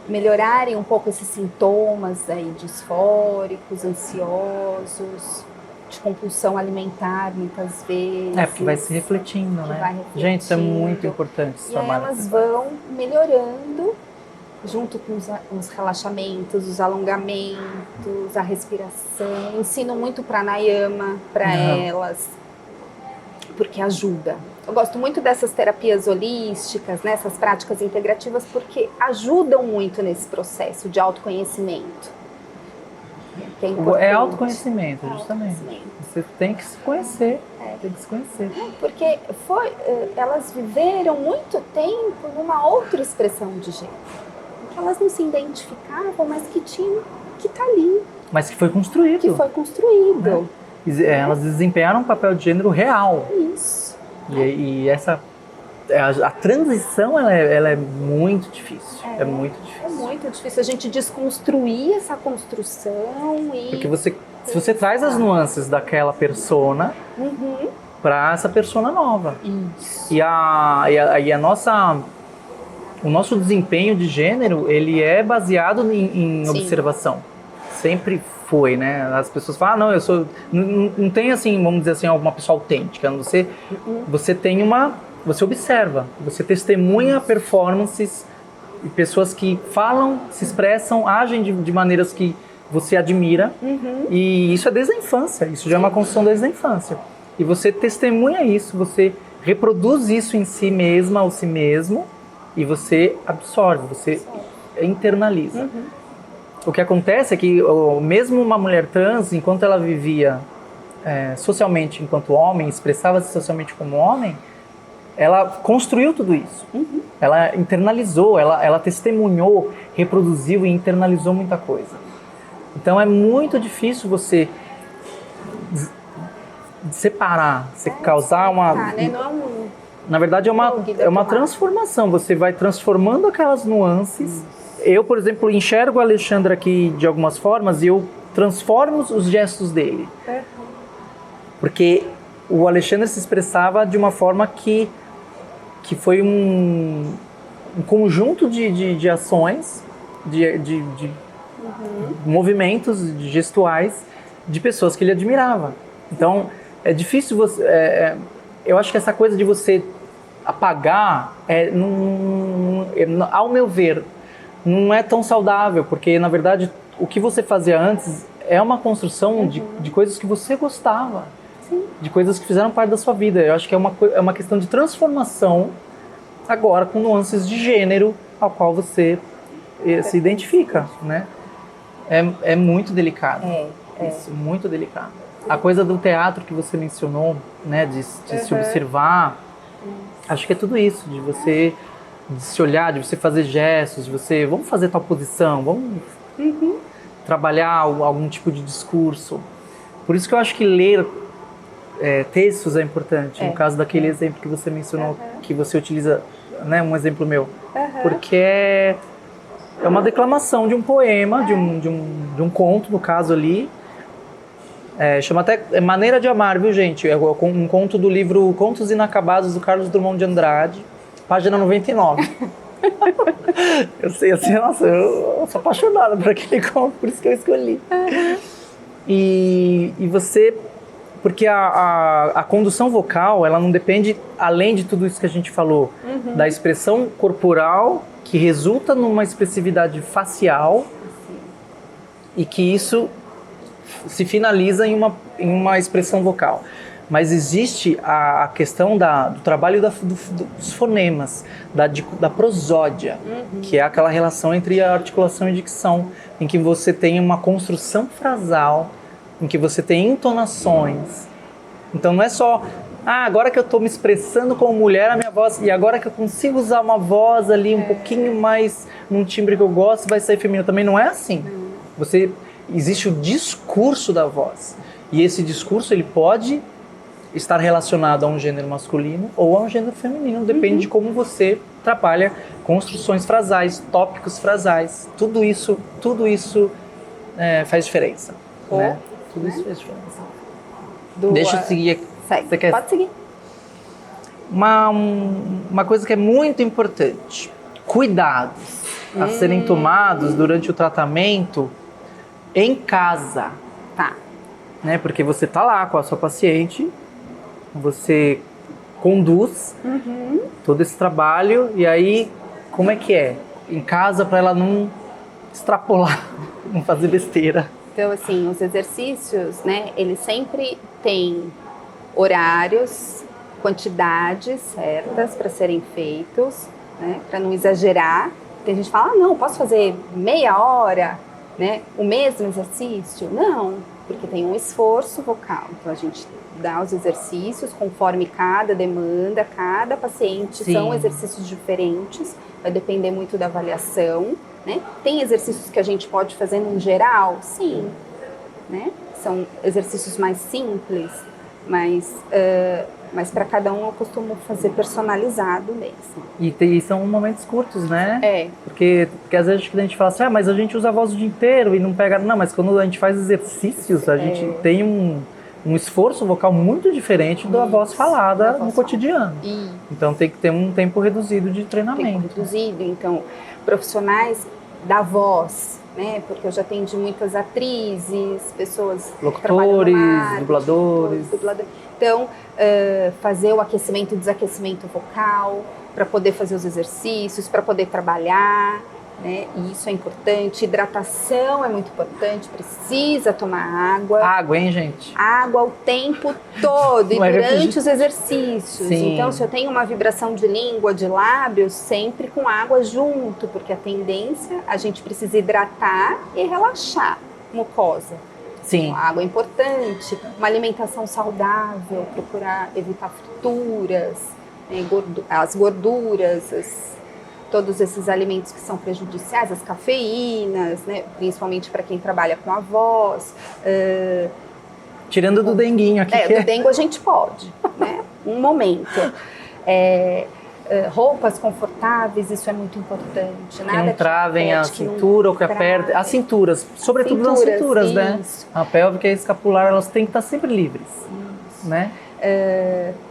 melhorarem um pouco esses sintomas aí disfóricos, ansiosos, de compulsão alimentar, muitas vezes. Porque vai se refletindo, né? Gente, isso é muito importante esse trabalho. E aí elas vão melhorando, junto com os relaxamentos, os alongamentos, a respiração. Ensino muito pranayama para elas, porque ajuda. Eu gosto muito dessas terapias holísticas, né, essas práticas integrativas, porque ajudam muito nesse processo de autoconhecimento. É autoconhecimento, justamente. Você tem que se conhecer. Tem que se conhecer. Porque elas viveram muito tempo numa outra expressão de gênero. Que elas não se identificavam, mas que tá ali. Mas que foi construído. Elas desempenharam um papel de gênero real. Isso. E essa... A transição, ela é muito difícil. É muito difícil. É muito difícil a gente desconstruir essa construção e... Porque se você traz as nuances daquela persona para essa persona nova. Isso. O nosso desempenho de gênero, ele é baseado em observação. Sempre foi, né? As pessoas falam, não, eu sou... Não tem, assim, vamos dizer assim, alguma pessoa autêntica. Você tem Você observa, você testemunha performances e pessoas que falam, se expressam, agem de maneiras que você admira. E isso é desde a infância, isso já é uma construção desde a infância. E você testemunha isso, você reproduz isso em si mesma ou si mesmo e você absorve, você internaliza. O que acontece é que mesmo uma mulher trans, enquanto ela vivia socialmente enquanto homem, expressava-se socialmente como homem, ela construiu tudo isso. Ela internalizou, ela testemunhou, reproduziu e internalizou muita coisa. Então é muito difícil você separar, você causar uma... Na verdade é uma transformação, você vai transformando aquelas nuances eu, por exemplo, enxergo o Alexandre aqui de algumas formas e eu transformo os gestos dele. Porque o Alexandre se expressava de uma forma que foi um conjunto de ações, de movimentos gestuais de pessoas que ele admirava. Então, é difícil você... eu acho que essa coisa de você apagar, ao meu ver, não é tão saudável, porque, na verdade, o que você fazia antes é uma construção de coisas que você gostava, de coisas que fizeram parte da sua vida. Eu acho que é uma questão de transformação, agora com nuances de gênero ao qual você se identifica, né? É muito delicado. Isso, muito delicado. A coisa do teatro que você mencionou, né, de se observar, acho que é tudo isso, de você se olhar, de você fazer gestos, de você, vamos fazer tal posição, vamos trabalhar algum tipo de discurso. Por isso que eu acho que ler textos é importante. No caso daquele exemplo que você mencionou, que você utiliza, né, um exemplo meu, porque é uma declamação de um poema, de um conto, no caso ali. Chama até Maneira de Amar, viu, gente? É um conto do livro Contos Inacabados, do Carlos Drummond de Andrade, página 99. Eu sei, assim, nossa, eu sou apaixonada por aquele conto, por isso que eu escolhi. E você... Porque a condução vocal, ela não depende, além de tudo isso que a gente falou, da expressão corporal, que resulta numa expressividade facial, e que isso se finaliza em uma expressão vocal. Mas existe a questão do trabalho dos fonemas, da prosódia, que é aquela relação entre a articulação e a dicção, em que você tem uma construção frasal, em que você tem entonações. Então não é só, agora que eu estou me expressando como mulher, a minha voz, e agora que eu consigo usar uma voz ali um pouquinho mais, num timbre que eu gosto, vai sair feminino. Também não é assim. Existe o discurso da voz. E esse discurso, ele pode estar relacionado a um gênero masculino ou a um gênero feminino. Depende de como você trabalha construções frasais, tópicos frasais. Tudo isso faz diferença. Né? Tudo isso faz diferença. Deixa eu seguir aqui. Você quer? Pode seguir. Uma coisa que é muito importante. Cuidados a serem tomados durante o tratamento em casa. Tá. Né? Porque você tá lá com a sua paciente, você conduz todo esse trabalho, e aí, como é que é? Em casa, para ela não extrapolar, não fazer besteira. Então, assim, os exercícios, né, eles sempre têm horários, quantidades certas para serem feitos, né, para não exagerar. Tem gente que fala, não, posso fazer meia hora, né, o mesmo exercício? Não, porque tem um esforço vocal. Então, a gente dá os exercícios conforme cada demanda, cada paciente. Sim. São exercícios diferentes, vai depender muito da avaliação. Né? Tem exercícios que a gente pode fazer no geral? Sim. Né? São exercícios mais simples, mas para cada um eu costumo fazer personalizado mesmo. E são momentos curtos, né? Porque às vezes a gente fala assim, mas a gente usa a voz o dia inteiro e não pega... Não, mas quando a gente faz exercícios, a gente tem um esforço vocal muito diferente da voz falada no cotidiano. Então tem que ter um tempo reduzido de treinamento. Tempo reduzido, então profissionais da voz, né? Porque eu já atendi muitas atrizes, pessoas locutores, dubladores. Então, fazer o aquecimento e desaquecimento vocal para poder fazer os exercícios, para poder trabalhar, né? E isso é importante. Hidratação é muito importante, precisa tomar água. Água, hein, gente? Água o tempo todo e durante os exercícios. Sim. Então, se eu tenho uma vibração de língua, de lábios, sempre com água junto, porque a tendência, a gente precisa hidratar e relaxar mucosa. Sim. Então, a água é importante, uma alimentação saudável, procurar evitar frituras, né, as gorduras, todos esses alimentos que são prejudiciais, as cafeínas, né, principalmente para quem trabalha com a voz. Tirando do denguinho aqui. Do dengue a gente pode, né? Um momento. roupas confortáveis, isso é muito importante. Que não travem a cintura ou que apertem. As cinturas, sobretudo as cinturas, né? A pélvica e a escapular, elas têm que estar sempre livres, né?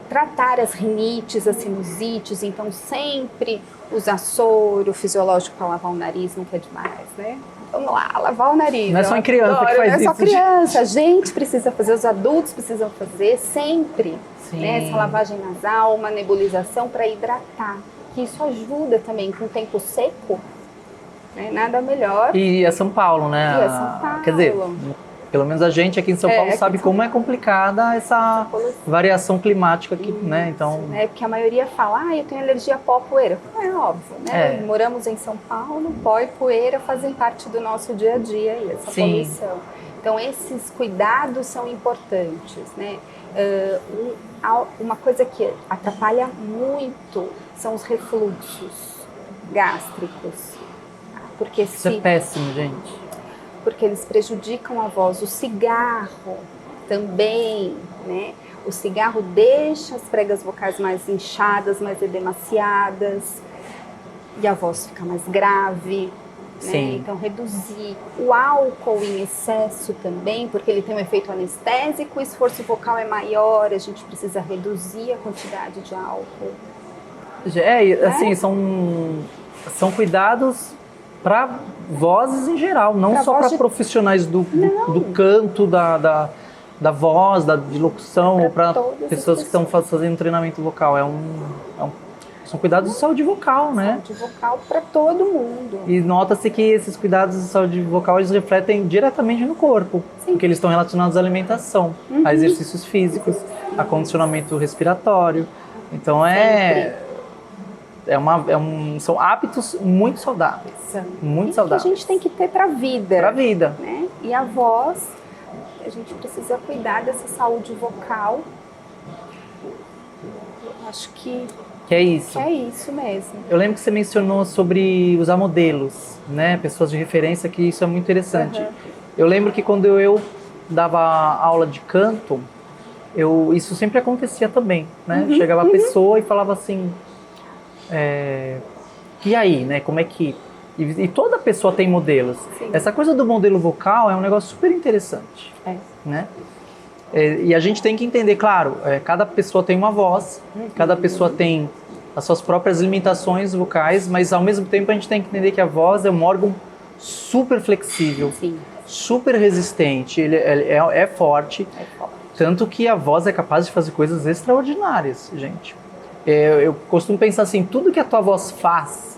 Tratar as rinites, as sinusites, então sempre usar soro fisiológico para lavar o nariz, nunca é demais, né? Vamos lá, lavar o nariz. Não é só em criança que faz isso. Não é só criança, a gente precisa fazer, os adultos precisam fazer sempre. Né? Essa lavagem nasal, uma nebulização para hidratar. Que isso ajuda também com o tempo seco, né? Nada melhor. E é São Paulo, né? E é São Paulo. Quer dizer, pelo menos a gente aqui em São Paulo sabe como é complicada essa variação climática aqui, né? Então... Porque a maioria fala, eu tenho alergia a pó e poeira. É óbvio, né? Moramos em São Paulo, pó e poeira fazem parte do nosso dia a dia aí, essa poluição. Então, esses cuidados são importantes, né? Uma coisa que atrapalha muito são os refluxos gástricos. Porque isso é péssimo, gente. Porque eles prejudicam a voz. O cigarro também, né? O cigarro deixa as pregas vocais mais inchadas, mais edemaciadas, e a voz fica mais grave. Né? Então, reduzir o álcool em excesso também, porque ele tem um efeito anestésico, o esforço vocal é maior, a gente precisa reduzir a quantidade de álcool. Assim, são cuidados para vozes em geral, não só para profissionais do canto, da voz, de locução, ou para pessoas que estão fazendo treinamento vocal. São cuidados de saúde vocal, né? Saúde vocal para todo mundo. E nota-se que esses cuidados de saúde vocal, eles refletem diretamente no corpo, porque eles estão relacionados à alimentação, a exercícios físicos, a condicionamento respiratório. Então são hábitos muito saudáveis. Muito saudáveis. Que a gente tem que ter para a vida. Para a vida. Né? E a voz, a gente precisa cuidar dessa saúde vocal. Eu acho que é isso. É isso mesmo. Eu lembro que você mencionou sobre usar modelos, né? Pessoas de referência, que isso é muito interessante. Eu lembro que quando eu dava aula de canto, isso sempre acontecia também, né? Chegava a pessoa e falava assim, e aí, né? Como é que... E toda pessoa tem modelos. Sim. Essa coisa do modelo vocal é um negócio super interessante, né? E a gente tem que entender, claro, cada pessoa tem uma voz, cada pessoa tem as suas próprias limitações vocais, mas ao mesmo tempo a gente tem que entender que a voz é um órgão super flexível, super resistente, ele é forte, tanto que a voz é capaz de fazer coisas extraordinárias, gente. Eu costumo pensar assim, tudo que a tua voz faz,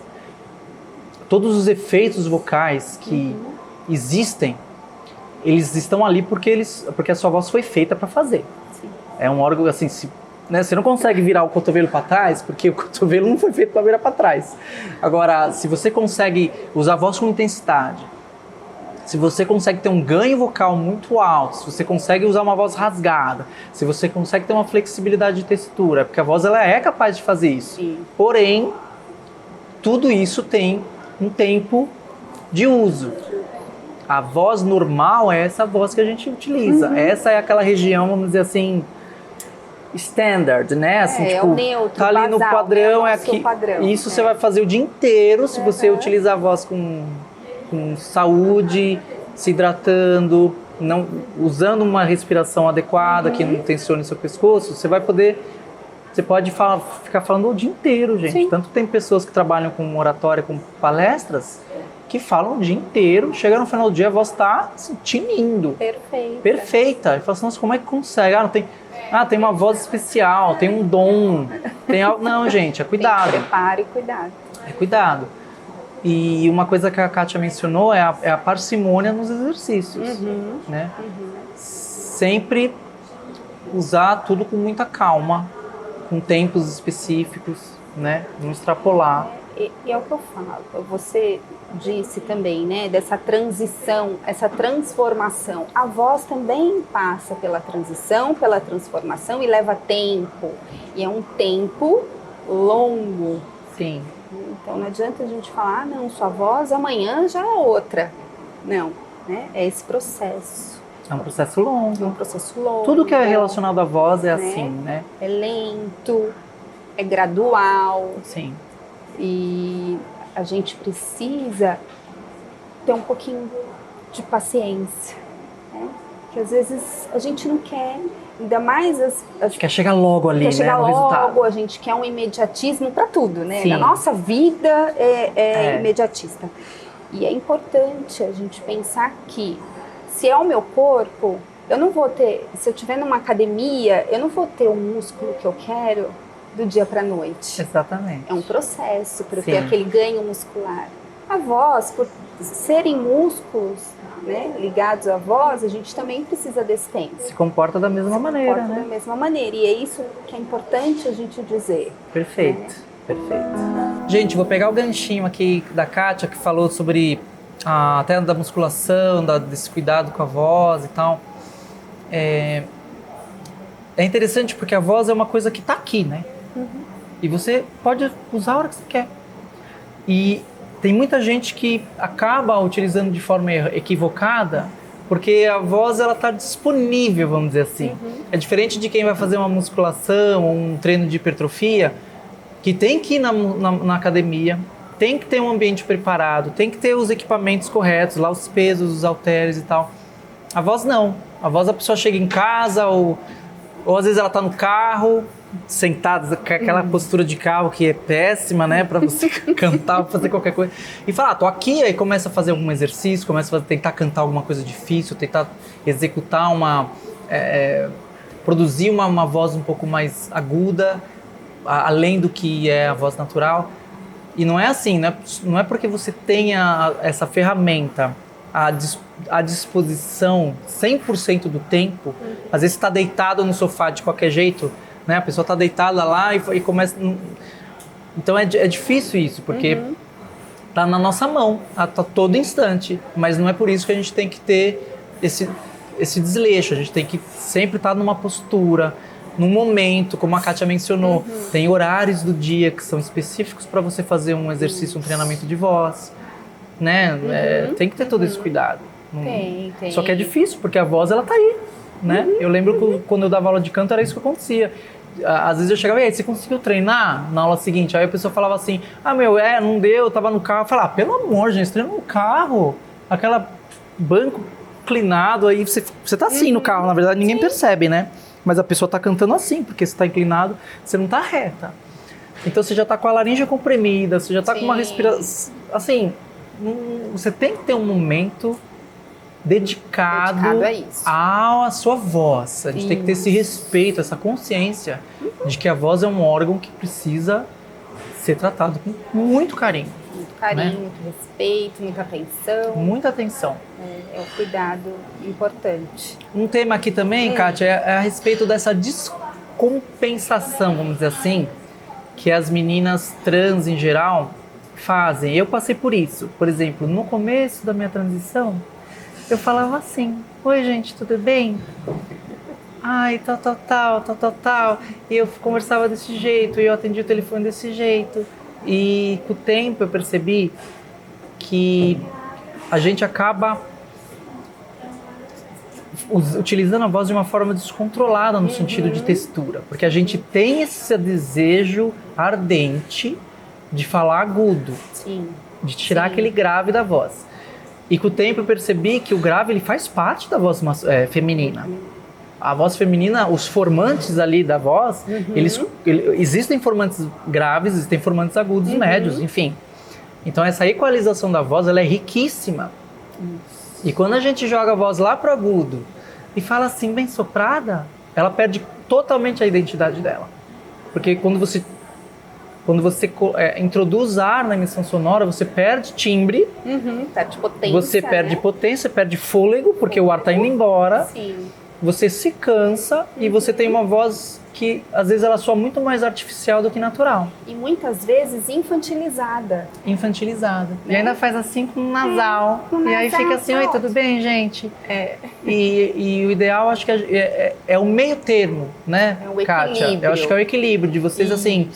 todos os efeitos vocais que existem, eles estão ali porque a sua voz foi feita para fazer. É um órgão assim, né, você não consegue virar o cotovelo para trás, porque o cotovelo não foi feito para virar para trás. Agora, se você consegue usar a voz com intensidade, se você consegue ter um ganho vocal muito alto, se você consegue usar uma voz rasgada, se você consegue ter uma flexibilidade de textura, porque a voz ela é capaz de fazer isso. Sim. Porém, tudo isso tem um tempo de uso. A voz normal é essa voz que a gente utiliza. Essa é aquela região, vamos dizer assim, standard, né? Assim, tipo, o neutro, tá ali no padrão, aqui. Padrão, isso você vai fazer o dia inteiro se você utilizar a voz com saúde, se hidratando, usando uma respiração adequada que não tensione seu pescoço, você pode ficar falando o dia inteiro, gente. Sim. Tanto tem pessoas que trabalham com oratória, com palestras, que falam o dia inteiro, chega no final do dia, a voz está assim, tinindo. Perfeita. E fala assim, nossa, como é que consegue? Tem uma voz especial, tem um dom. Não, gente, é cuidado. Prepare e cuidado. É cuidado. E uma coisa que a Kátia mencionou é a parcimônia nos exercícios. Né? Sempre usar tudo com muita calma, com tempos específicos, né? Não extrapolar. E é o que eu falo, você disse também, né, dessa transição, essa transformação. A voz também passa pela transição, pela transformação e leva tempo. E é um tempo longo. Sim. Então não adianta a gente falar, não, sua voz amanhã já é outra. Não, né? É esse processo. É um processo longo. É um processo longo. Tudo que é relacionado à voz é assim, né? É lento. é gradual. Sim. E a gente precisa ter um pouquinho de paciência, né? Que às vezes a gente não quer, ainda mais Quer chegar logo ali, quer chegar no logo, resultado. a gente quer um imediatismo para tudo, né? Sim. A nossa vida é imediatista. E é importante a gente pensar que se é o meu corpo, eu não vou ter, se eu estiver numa academia, eu não vou ter o músculo que eu quero do dia para a noite. Exatamente. É um processo para eu Sim. ter aquele ganho muscular. A voz, por serem músculos, né, ligados à voz, a gente também precisa desse tempo. Se comporta da mesma maneira, Comporta né? da mesma maneira. E é isso que é importante a gente dizer. Perfeito, perfeito. Gente, vou pegar o ganchinho aqui da Kátia, que falou sobre até da musculação, desse cuidado com a voz e tal. É interessante porque a voz é uma coisa que tá aqui, né? E você pode usar a hora que você quer. E tem muita gente que acaba utilizando de forma equivocada porque a voz ela tá disponível, vamos dizer assim. É diferente de quem vai fazer uma musculação ou um treino de hipertrofia, que tem que ir na academia, tem que ter um ambiente preparado, tem que ter os equipamentos corretos, lá os pesos, os halteres e tal. A voz não. A voz a pessoa chega em casa ou às vezes ela tá no carro, sentada, com aquela postura de carro que é péssima, né? Pra você cantar, fazer qualquer coisa. E fala, tô aqui, aí começa a fazer algum exercício, começa a tentar cantar alguma coisa difícil, tentar executar produzir uma voz um pouco mais aguda, além do que é a voz natural. E não é assim, né? Não é porque você tenha essa ferramenta à disposição 100% do tempo, às vezes está deitado no sofá de qualquer jeito, né? A pessoa está deitada lá e começa... Então é difícil isso, porque tá na nossa mão, a todo instante, mas não é por isso que a gente tem que ter esse desleixo, a gente tem que sempre estar numa postura, num momento, como a Kátia mencionou, tem horários do dia que são específicos para você fazer um exercício, um treinamento de voz, né? Tem que ter todo esse cuidado. Tem. Só que é difícil, porque a voz, ela tá aí, né? Eu lembro que quando eu dava aula de canto, era isso que acontecia. Às vezes eu chegava, e aí, você conseguiu treinar na aula seguinte? Aí a pessoa falava assim, não deu, eu tava no carro. Eu falava, pelo amor, gente, treina no carro. Aquela banco inclinado, aí você tá assim no carro, na verdade, ninguém percebe, né? Mas a pessoa tá cantando assim, porque você tá inclinado, você não tá reta. Então você já tá com a laringe comprimida, você já tá com uma respiração... Assim, você tem que ter um momento dedicado a isso. à sua voz. A gente tem que ter esse respeito, essa consciência de que a voz é um órgão que precisa ser tratado com muito carinho. Muito carinho, né? muito respeito, muita atenção. Muita atenção. É um cuidado importante. Um tema aqui também, Kátia, é a respeito dessa descompensação, vamos dizer assim, que as meninas trans em geral fazem. Eu passei por isso. Por exemplo, no começo da minha transição, eu falava assim, oi gente, tudo bem? Ai, tal. E eu conversava desse jeito, e eu atendia o telefone desse jeito. E com o tempo eu percebi que a gente acaba utilizando a voz de uma forma descontrolada no sentido de textura. Porque a gente tem esse desejo ardente de falar agudo, de tirar aquele grave da voz. E com o tempo eu percebi que o grave ele faz parte da voz feminina. A voz feminina, os formantes ali da voz, existem formantes graves, existem formantes agudos, médios, enfim. Então essa equalização da voz ela é riquíssima. E quando a gente joga a voz lá pro agudo e fala assim, bem soprada, ela perde totalmente a identidade dela. Porque quando você introduz ar na emissão sonora, você perde timbre, perde potência, você perde potência, perde fôlego, porque o ar está indo embora, você se cansa e você tem uma voz que às vezes ela soa muito mais artificial do que natural. E muitas vezes infantilizada. E ainda faz assim com o nasal. E aí fica assim, oi, tudo bem, gente? E o ideal, acho que é o meio termo, né, é o Kátia? equilíbrio. Eu acho que é o equilíbrio de vocês, assim,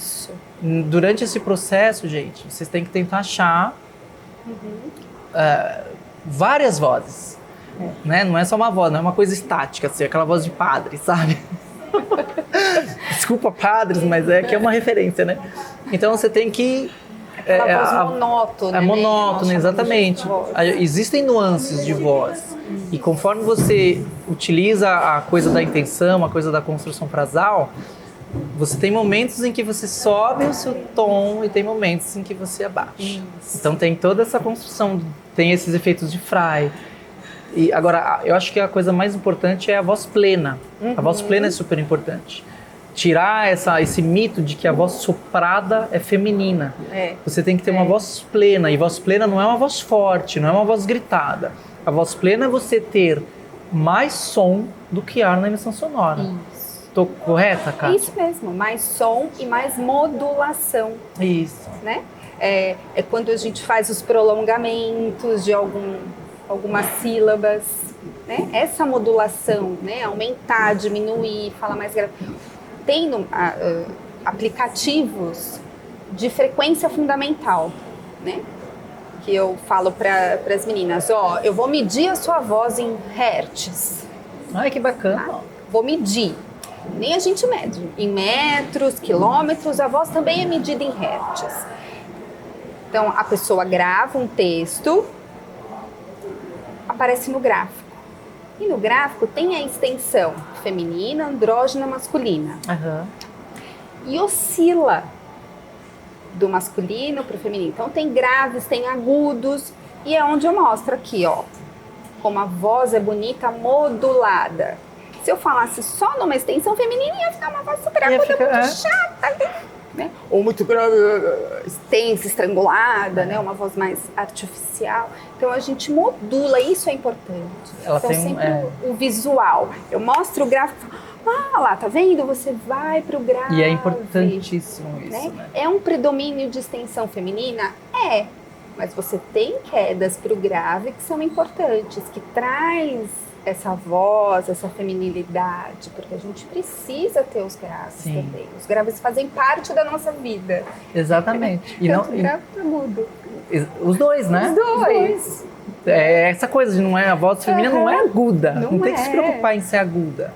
durante esse processo, gente, vocês têm que tentar achar várias vozes. Né? Não é só uma voz, não é uma coisa estática, assim, aquela voz de padre, sabe? Desculpa, padres, mas é que é uma referência, né? Então você tem que... Aquela voz monótona. É monótona, exatamente. Existem nuances de voz. E conforme você utiliza a coisa da intenção, a coisa da construção frasal, você tem momentos em que você sobe o seu tom e tem momentos em que você abaixa. Isso. Então tem toda essa construção, tem esses efeitos de fry. E agora, eu acho que a coisa mais importante é a voz plena. A voz plena é super importante. Tirar esse mito de que a voz soprada é feminina. Você tem que ter uma voz plena. E voz plena não é uma voz forte, não é uma voz gritada. A voz plena é você ter mais som do que ar na emissão sonora. Isso. Tô correta, Kátia? Isso mesmo, mais som e mais modulação. Isso. Né? É quando a gente faz os prolongamentos de algumas sílabas, né? Essa modulação, né? Aumentar, diminuir, falar mais grave. Tem aplicativos de frequência fundamental, né? Que eu falo para as meninas, eu vou medir a sua voz em hertz. Ai, que bacana. Tá? Vou medir. Nem a gente mede. Em metros, quilômetros, a voz também é medida em hertz. Então, a pessoa grava um texto, aparece no gráfico. E no gráfico tem a extensão feminina, andrógena, masculina. E oscila do masculino para o feminino. Então tem graves, tem agudos. E é onde eu mostro aqui, como a voz é bonita, modulada. Se eu falasse só numa extensão feminina, ia ficar uma voz super aguda, muito chata. Né? Ou muito grave, extensa, estrangulada, né? Uma voz mais artificial. Então a gente modula, isso é importante. Ela então tem sempre o visual. Eu mostro o gráfico, lá, tá vendo? Você vai pro grave. E é importantíssimo isso, né? É um predomínio de extensão feminina? É. Mas você tem quedas pro grave que são importantes, que traz essa voz, essa feminilidade, porque a gente precisa ter os graves também. Os graves fazem parte da nossa vida. Exatamente. E não grave e agudo. Os dois, né? Os dois. É essa coisa de a voz feminina não é aguda. Não tem que se preocupar em ser aguda.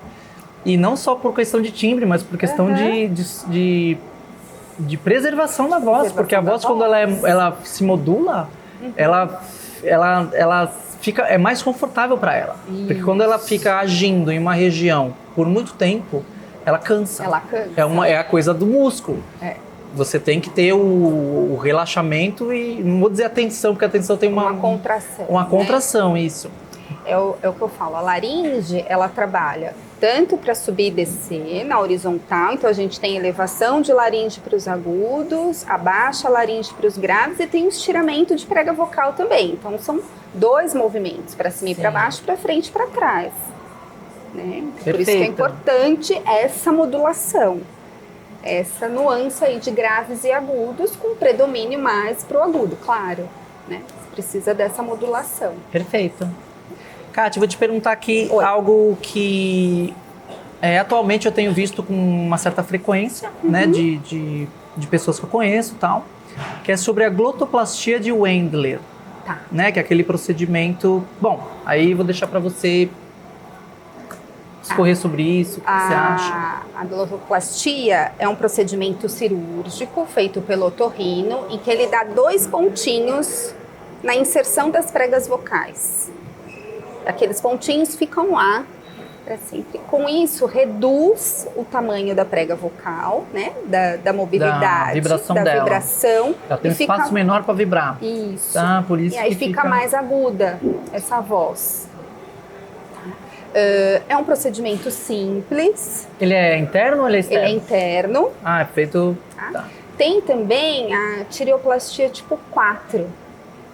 E não só por questão de timbre, mas por questão de preservação da voz, porque a voz quando ela se modula, ela fica, é mais confortável para ela. Isso. Porque quando ela fica agindo em uma região por muito tempo, ela cansa. Ela cansa. É a coisa do músculo. Você tem que ter o relaxamento e, não vou dizer a tensão, porque a tensão tem uma contração. Uma contração, isso. É o que eu falo, a laringe, ela trabalha tanto para subir e descer na horizontal, então a gente tem elevação de laringe para os agudos, abaixa a laringe para os graves e tem um estiramento de prega vocal também. Então são 2 movimentos, para cima e para baixo, para frente e para trás. Né? Por isso que é importante essa modulação, essa nuance aí de graves e agudos, com predomínio mais para o agudo, claro. Né? Você precisa dessa modulação. Perfeito. Kátia, vou te perguntar aqui algo que atualmente eu tenho visto com uma certa frequência, né, de pessoas que eu conheço e tal, que é sobre a glotoplastia de Wendler, né, que é aquele procedimento... Bom, aí vou deixar para você discorrer sobre isso, o que você acha? A glotoplastia é um procedimento cirúrgico feito pelo otorrino, em que ele dá 2 pontinhos na inserção das pregas vocais. Aqueles pontinhos ficam lá para sempre. Com isso, reduz o tamanho da prega vocal, né? Da mobilidade, da vibração. Ela tem um espaço menor para vibrar. Isso. Por isso e aí fica mais aguda essa voz. É um procedimento simples. Ele é interno ou ele é externo? Ele é interno. É feito... Tem também a tireoplastia tipo 4.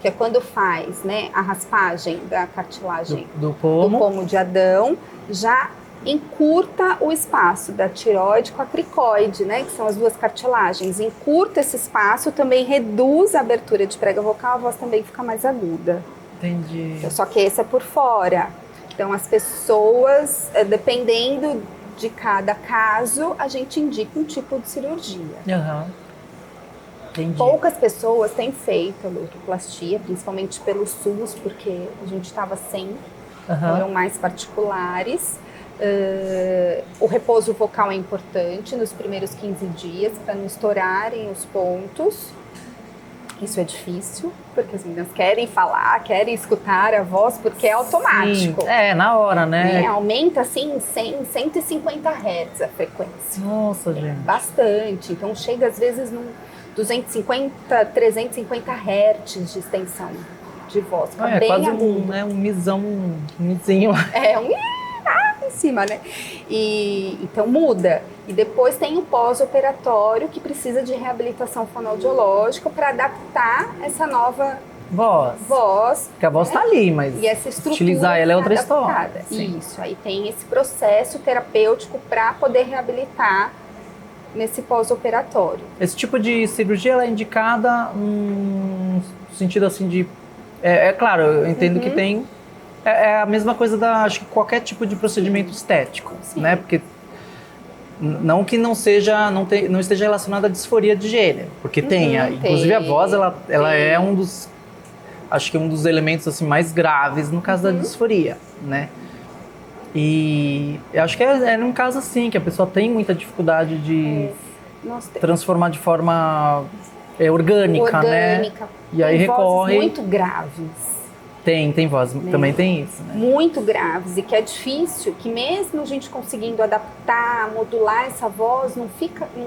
Que é quando faz, né, a raspagem da cartilagem do pomo de Adão, já encurta o espaço da tireoide com a cricoide, né, que são as 2 cartilagens. Encurta esse espaço, também reduz a abertura de prega vocal, a voz também fica mais aguda. Entendi. Só que esse é por fora. Então, as pessoas, dependendo de cada caso, a gente indica um tipo de cirurgia. Entendi. Poucas pessoas têm feito a glotoplastia, principalmente pelo SUS, porque a gente estava sem, foram mais particulares. O repouso vocal é importante nos primeiros 15 dias para não estourarem os pontos. Isso é difícil, porque as meninas querem falar, querem escutar a voz, porque é automático. Sim, na hora, né? Aumenta assim 100, 150 Hz a frequência. Nossa, gente. Bastante. Então chega às vezes num 250, 350 Hz de extensão de voz. É bem quase agudo. um mizinho. É um em cima, né? E então muda. E depois tem o pós-operatório, que precisa de reabilitação fonoaudiológica para adaptar essa nova voz. Porque a voz está ali, mas e essa estrutura utilizar ela é outra adaptada. história. Sim. Isso, aí tem esse processo terapêutico para poder reabilitar nesse pós-operatório. Esse tipo de cirurgia ela é indicada no sentido assim de... claro, eu entendo que tem... É a mesma coisa acho que qualquer tipo de procedimento estético, né? Porque não que não esteja relacionada à disforia de gênero, porque inclusive a voz ela é acho que um dos elementos assim mais graves no caso da disforia, né? E eu acho que é num caso assim que a pessoa tem muita dificuldade de transformar de forma orgânica, né? E aí recorre muito graves. Tem voz, também tem isso, né? Muito graves e que é difícil, que mesmo a gente conseguindo adaptar, modular essa voz, não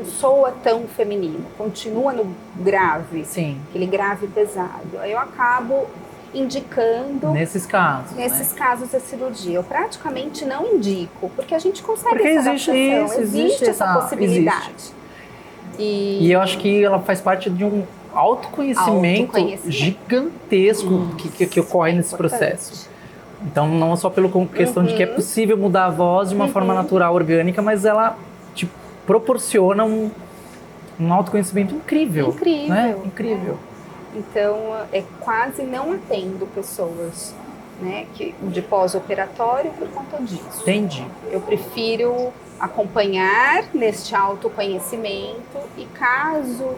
soa tão feminino, continua no grave, sim, aquele grave pesado. Aí eu acabo indicando nesses casos a cirurgia. Eu praticamente não indico, porque a gente consegue porque essa adaptação, existe essa possibilidade. Existe. E eu acho que ela faz parte de um autoconhecimento gigantesco que ocorre nesse processo. Então, não só pela questão de que é possível mudar a voz de uma forma natural, orgânica, mas ela te proporciona um autoconhecimento incrível. Né? Incrível. Então, quase não atendo pessoas, né, de pós-operatório por conta disso. Entendi. Eu prefiro acompanhar neste autoconhecimento e caso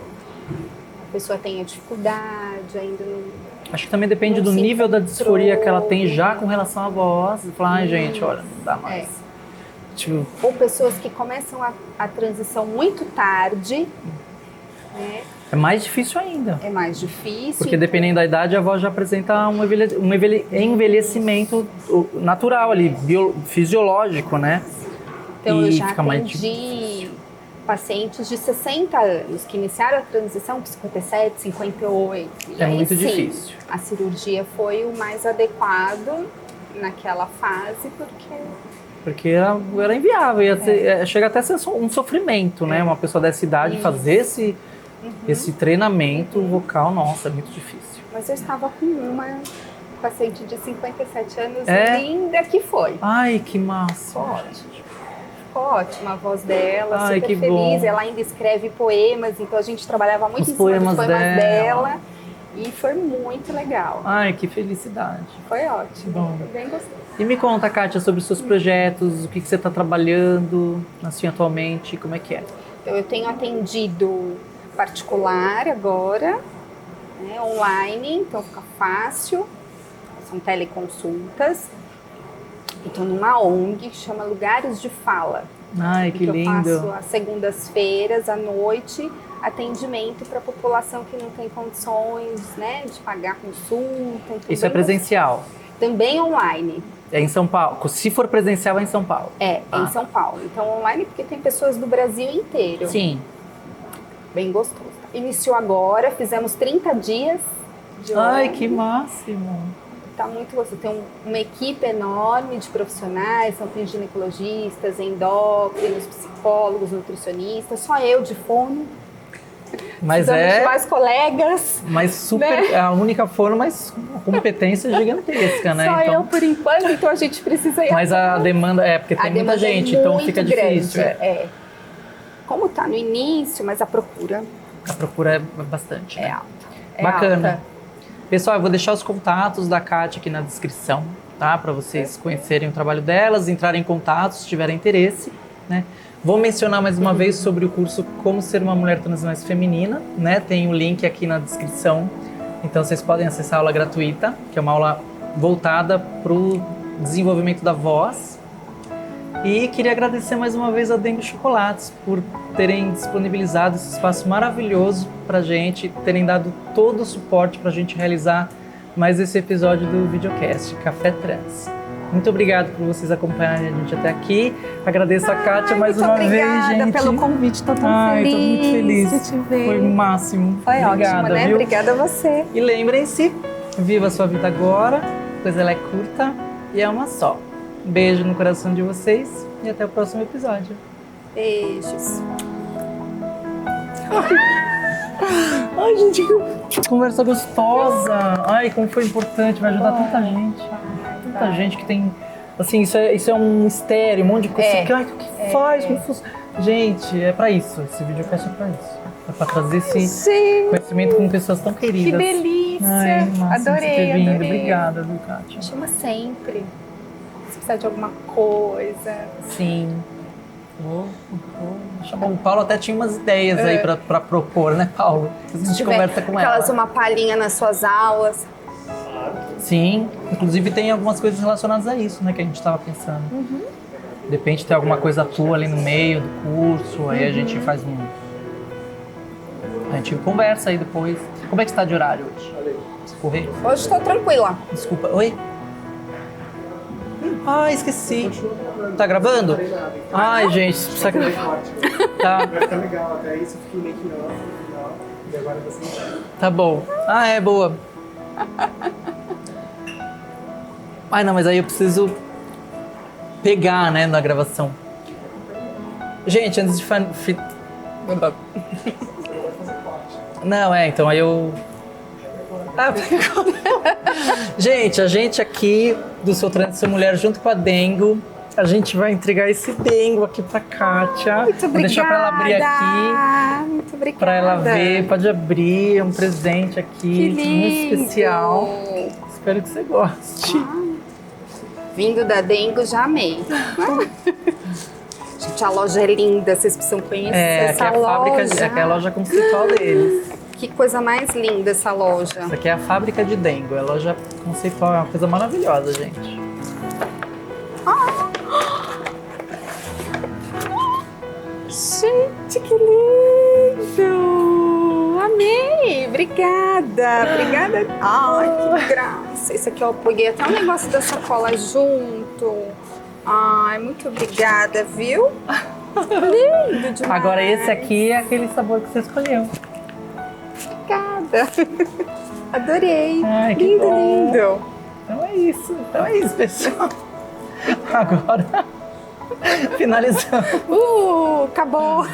a pessoa tenha dificuldade, ainda não... Acho que também depende do nível da disforia que ela tem já com relação à voz. E falar, gente, olha, não dá mais. Ou pessoas que começam a transição muito tarde, né? É mais difícil ainda. É mais difícil. Porque dependendo da idade, a voz já apresenta um envelhecimento natural ali, fisiológico, né? Então eu já atendi pacientes de 60 anos que iniciaram a transição com 57, 58. É muito difícil. A cirurgia foi o mais adequado naquela fase, porque era inviável. Chega até a ser um sofrimento, né? Uma pessoa dessa idade fazer esse treinamento vocal, nossa, é muito difícil. Mas eu estava com uma paciente de 57 anos linda que foi. Ai, que massa. Ótima a voz dela, super feliz. Bom. Ela ainda escreve poemas, então a gente trabalhava muito em cima dos poemas dela. E foi muito legal. Ai, que felicidade. Foi ótimo. Bom. Eu bem gostei. E me conta, Kátia, sobre os seus projetos, o que você está trabalhando assim atualmente, como é que é? Então, eu tenho atendido particular agora, né, online, então fica fácil. São teleconsultas. Estou numa ONG que chama Lugares de Fala. Ai, que lindo. Eu faço às segundas-feiras, à noite, atendimento para a população que não tem condições, né, de pagar consulta. Então isso é presencial? Também online. É em São Paulo? Se for presencial, é em São Paulo? É em São Paulo. Então online porque tem pessoas do Brasil inteiro. Sim. Bem gostoso. Iniciou agora, fizemos 30 dias de ONG. Ai, que máximo. Tá muito gostoso. Tem uma equipe enorme de profissionais, são ginecologistas, endócrinos, psicólogos, nutricionistas, só eu de fono. Mas mais colegas. Mas super, né? A única fono, mas uma competência gigantesca, né? Só eu por enquanto, então a gente precisa ir. Mas a demanda porque tem muita gente, então fica difícil. Como tá no início, mas a procura é bastante. É alta. Bacana. Alta. Pessoal, eu vou deixar os contatos da Kátia aqui na descrição, tá? Para vocês conhecerem o trabalho delas, entrarem em contato se tiverem interesse, né? Vou mencionar mais uma vez sobre o curso Como Ser uma Mulher Trans Mais Feminina, né? Tem o link aqui na descrição, então vocês podem acessar a aula gratuita, que é uma aula voltada para o desenvolvimento da voz. E queria agradecer mais uma vez a Dengo Chocolates por terem disponibilizado esse espaço maravilhoso pra gente, terem dado todo o suporte pra gente realizar mais esse episódio do videocast Café Trans. Muito obrigado por vocês acompanharem a gente até aqui. Agradeço a Kátia mais uma vez, gente. Obrigada pelo convite, tô tão feliz. Tô muito feliz. De te ver. Foi o máximo. Foi Obrigada, ótimo, né? viu? Obrigada a você. E lembrem-se, viva a sua vida agora, pois ela é curta e é uma só. Um beijo no coração de vocês e até o próximo episódio. Beijos. Ai, gente, que conversa gostosa. Ai, como foi importante, vai ajudar tanta gente. Tanta gente que tem... Assim, isso é um mistério, um monte de coisa. Ai, o que faz? Como funciona? Gente, é pra isso. Esse videocast é pra isso. É pra trazer esse conhecimento com pessoas tão queridas. Que delícia. Ai, massa, adorei, você ter vindo. adorei. Obrigada, viu, Kátia? Chama sempre. Se precisar de alguma coisa. Sim. Vou chamar. O Paulo até tinha umas ideias aí pra propor, né, Paulo? A gente conversa com ela. Aquelas uma palhinha nas suas aulas. Sim, inclusive tem algumas coisas relacionadas a isso, né, que a gente estava pensando. De repente tem alguma coisa tua ali no meio do curso, aí a gente faz a gente conversa aí depois. Como é que está de horário hoje? Correr? Hoje estou tranquila. Desculpa, oi? Ah, esqueci. Tá gravando? Ai, gente, precisa gravar. Tá. Vai ficar legal, até isso eu fiquei meio que no final, e agora você... Tá bom. Ah, é, boa. Ai, não, mas aí eu preciso pegar, né, na gravação. Gente, antes de... Não, então aí eu... Gente, a gente aqui do Sou Trans Ser Mulher, junto com a Dengo, a gente vai entregar esse Dengo aqui pra Kátia. Muito obrigada. Vou deixar pra ela abrir aqui. Muito obrigada. Pra ela ver, pode abrir, é um presente aqui, Que lindo. muito especial. Espero que você goste. Vindo da Dengo, já amei. Gente, a loja é linda, vocês precisam conhecer Aqui essa é a fábrica, aqui é a loja conceitual deles. Que coisa mais linda essa loja. Essa aqui é a fábrica de Dengo, é a loja conceitual, é uma coisa maravilhosa, gente. Gente, que lindo! Amei! Obrigada! Obrigada! Ai, que graça! Esse aqui eu peguei até um negócio da sacola junto. Ai, muito obrigada, viu? Lindo demais! Agora esse aqui é aquele sabor que você escolheu. Obrigada! Adorei! Ai, que lindo, bom. lindo! Então é isso, pessoal. Agora, finalizando. Acabou!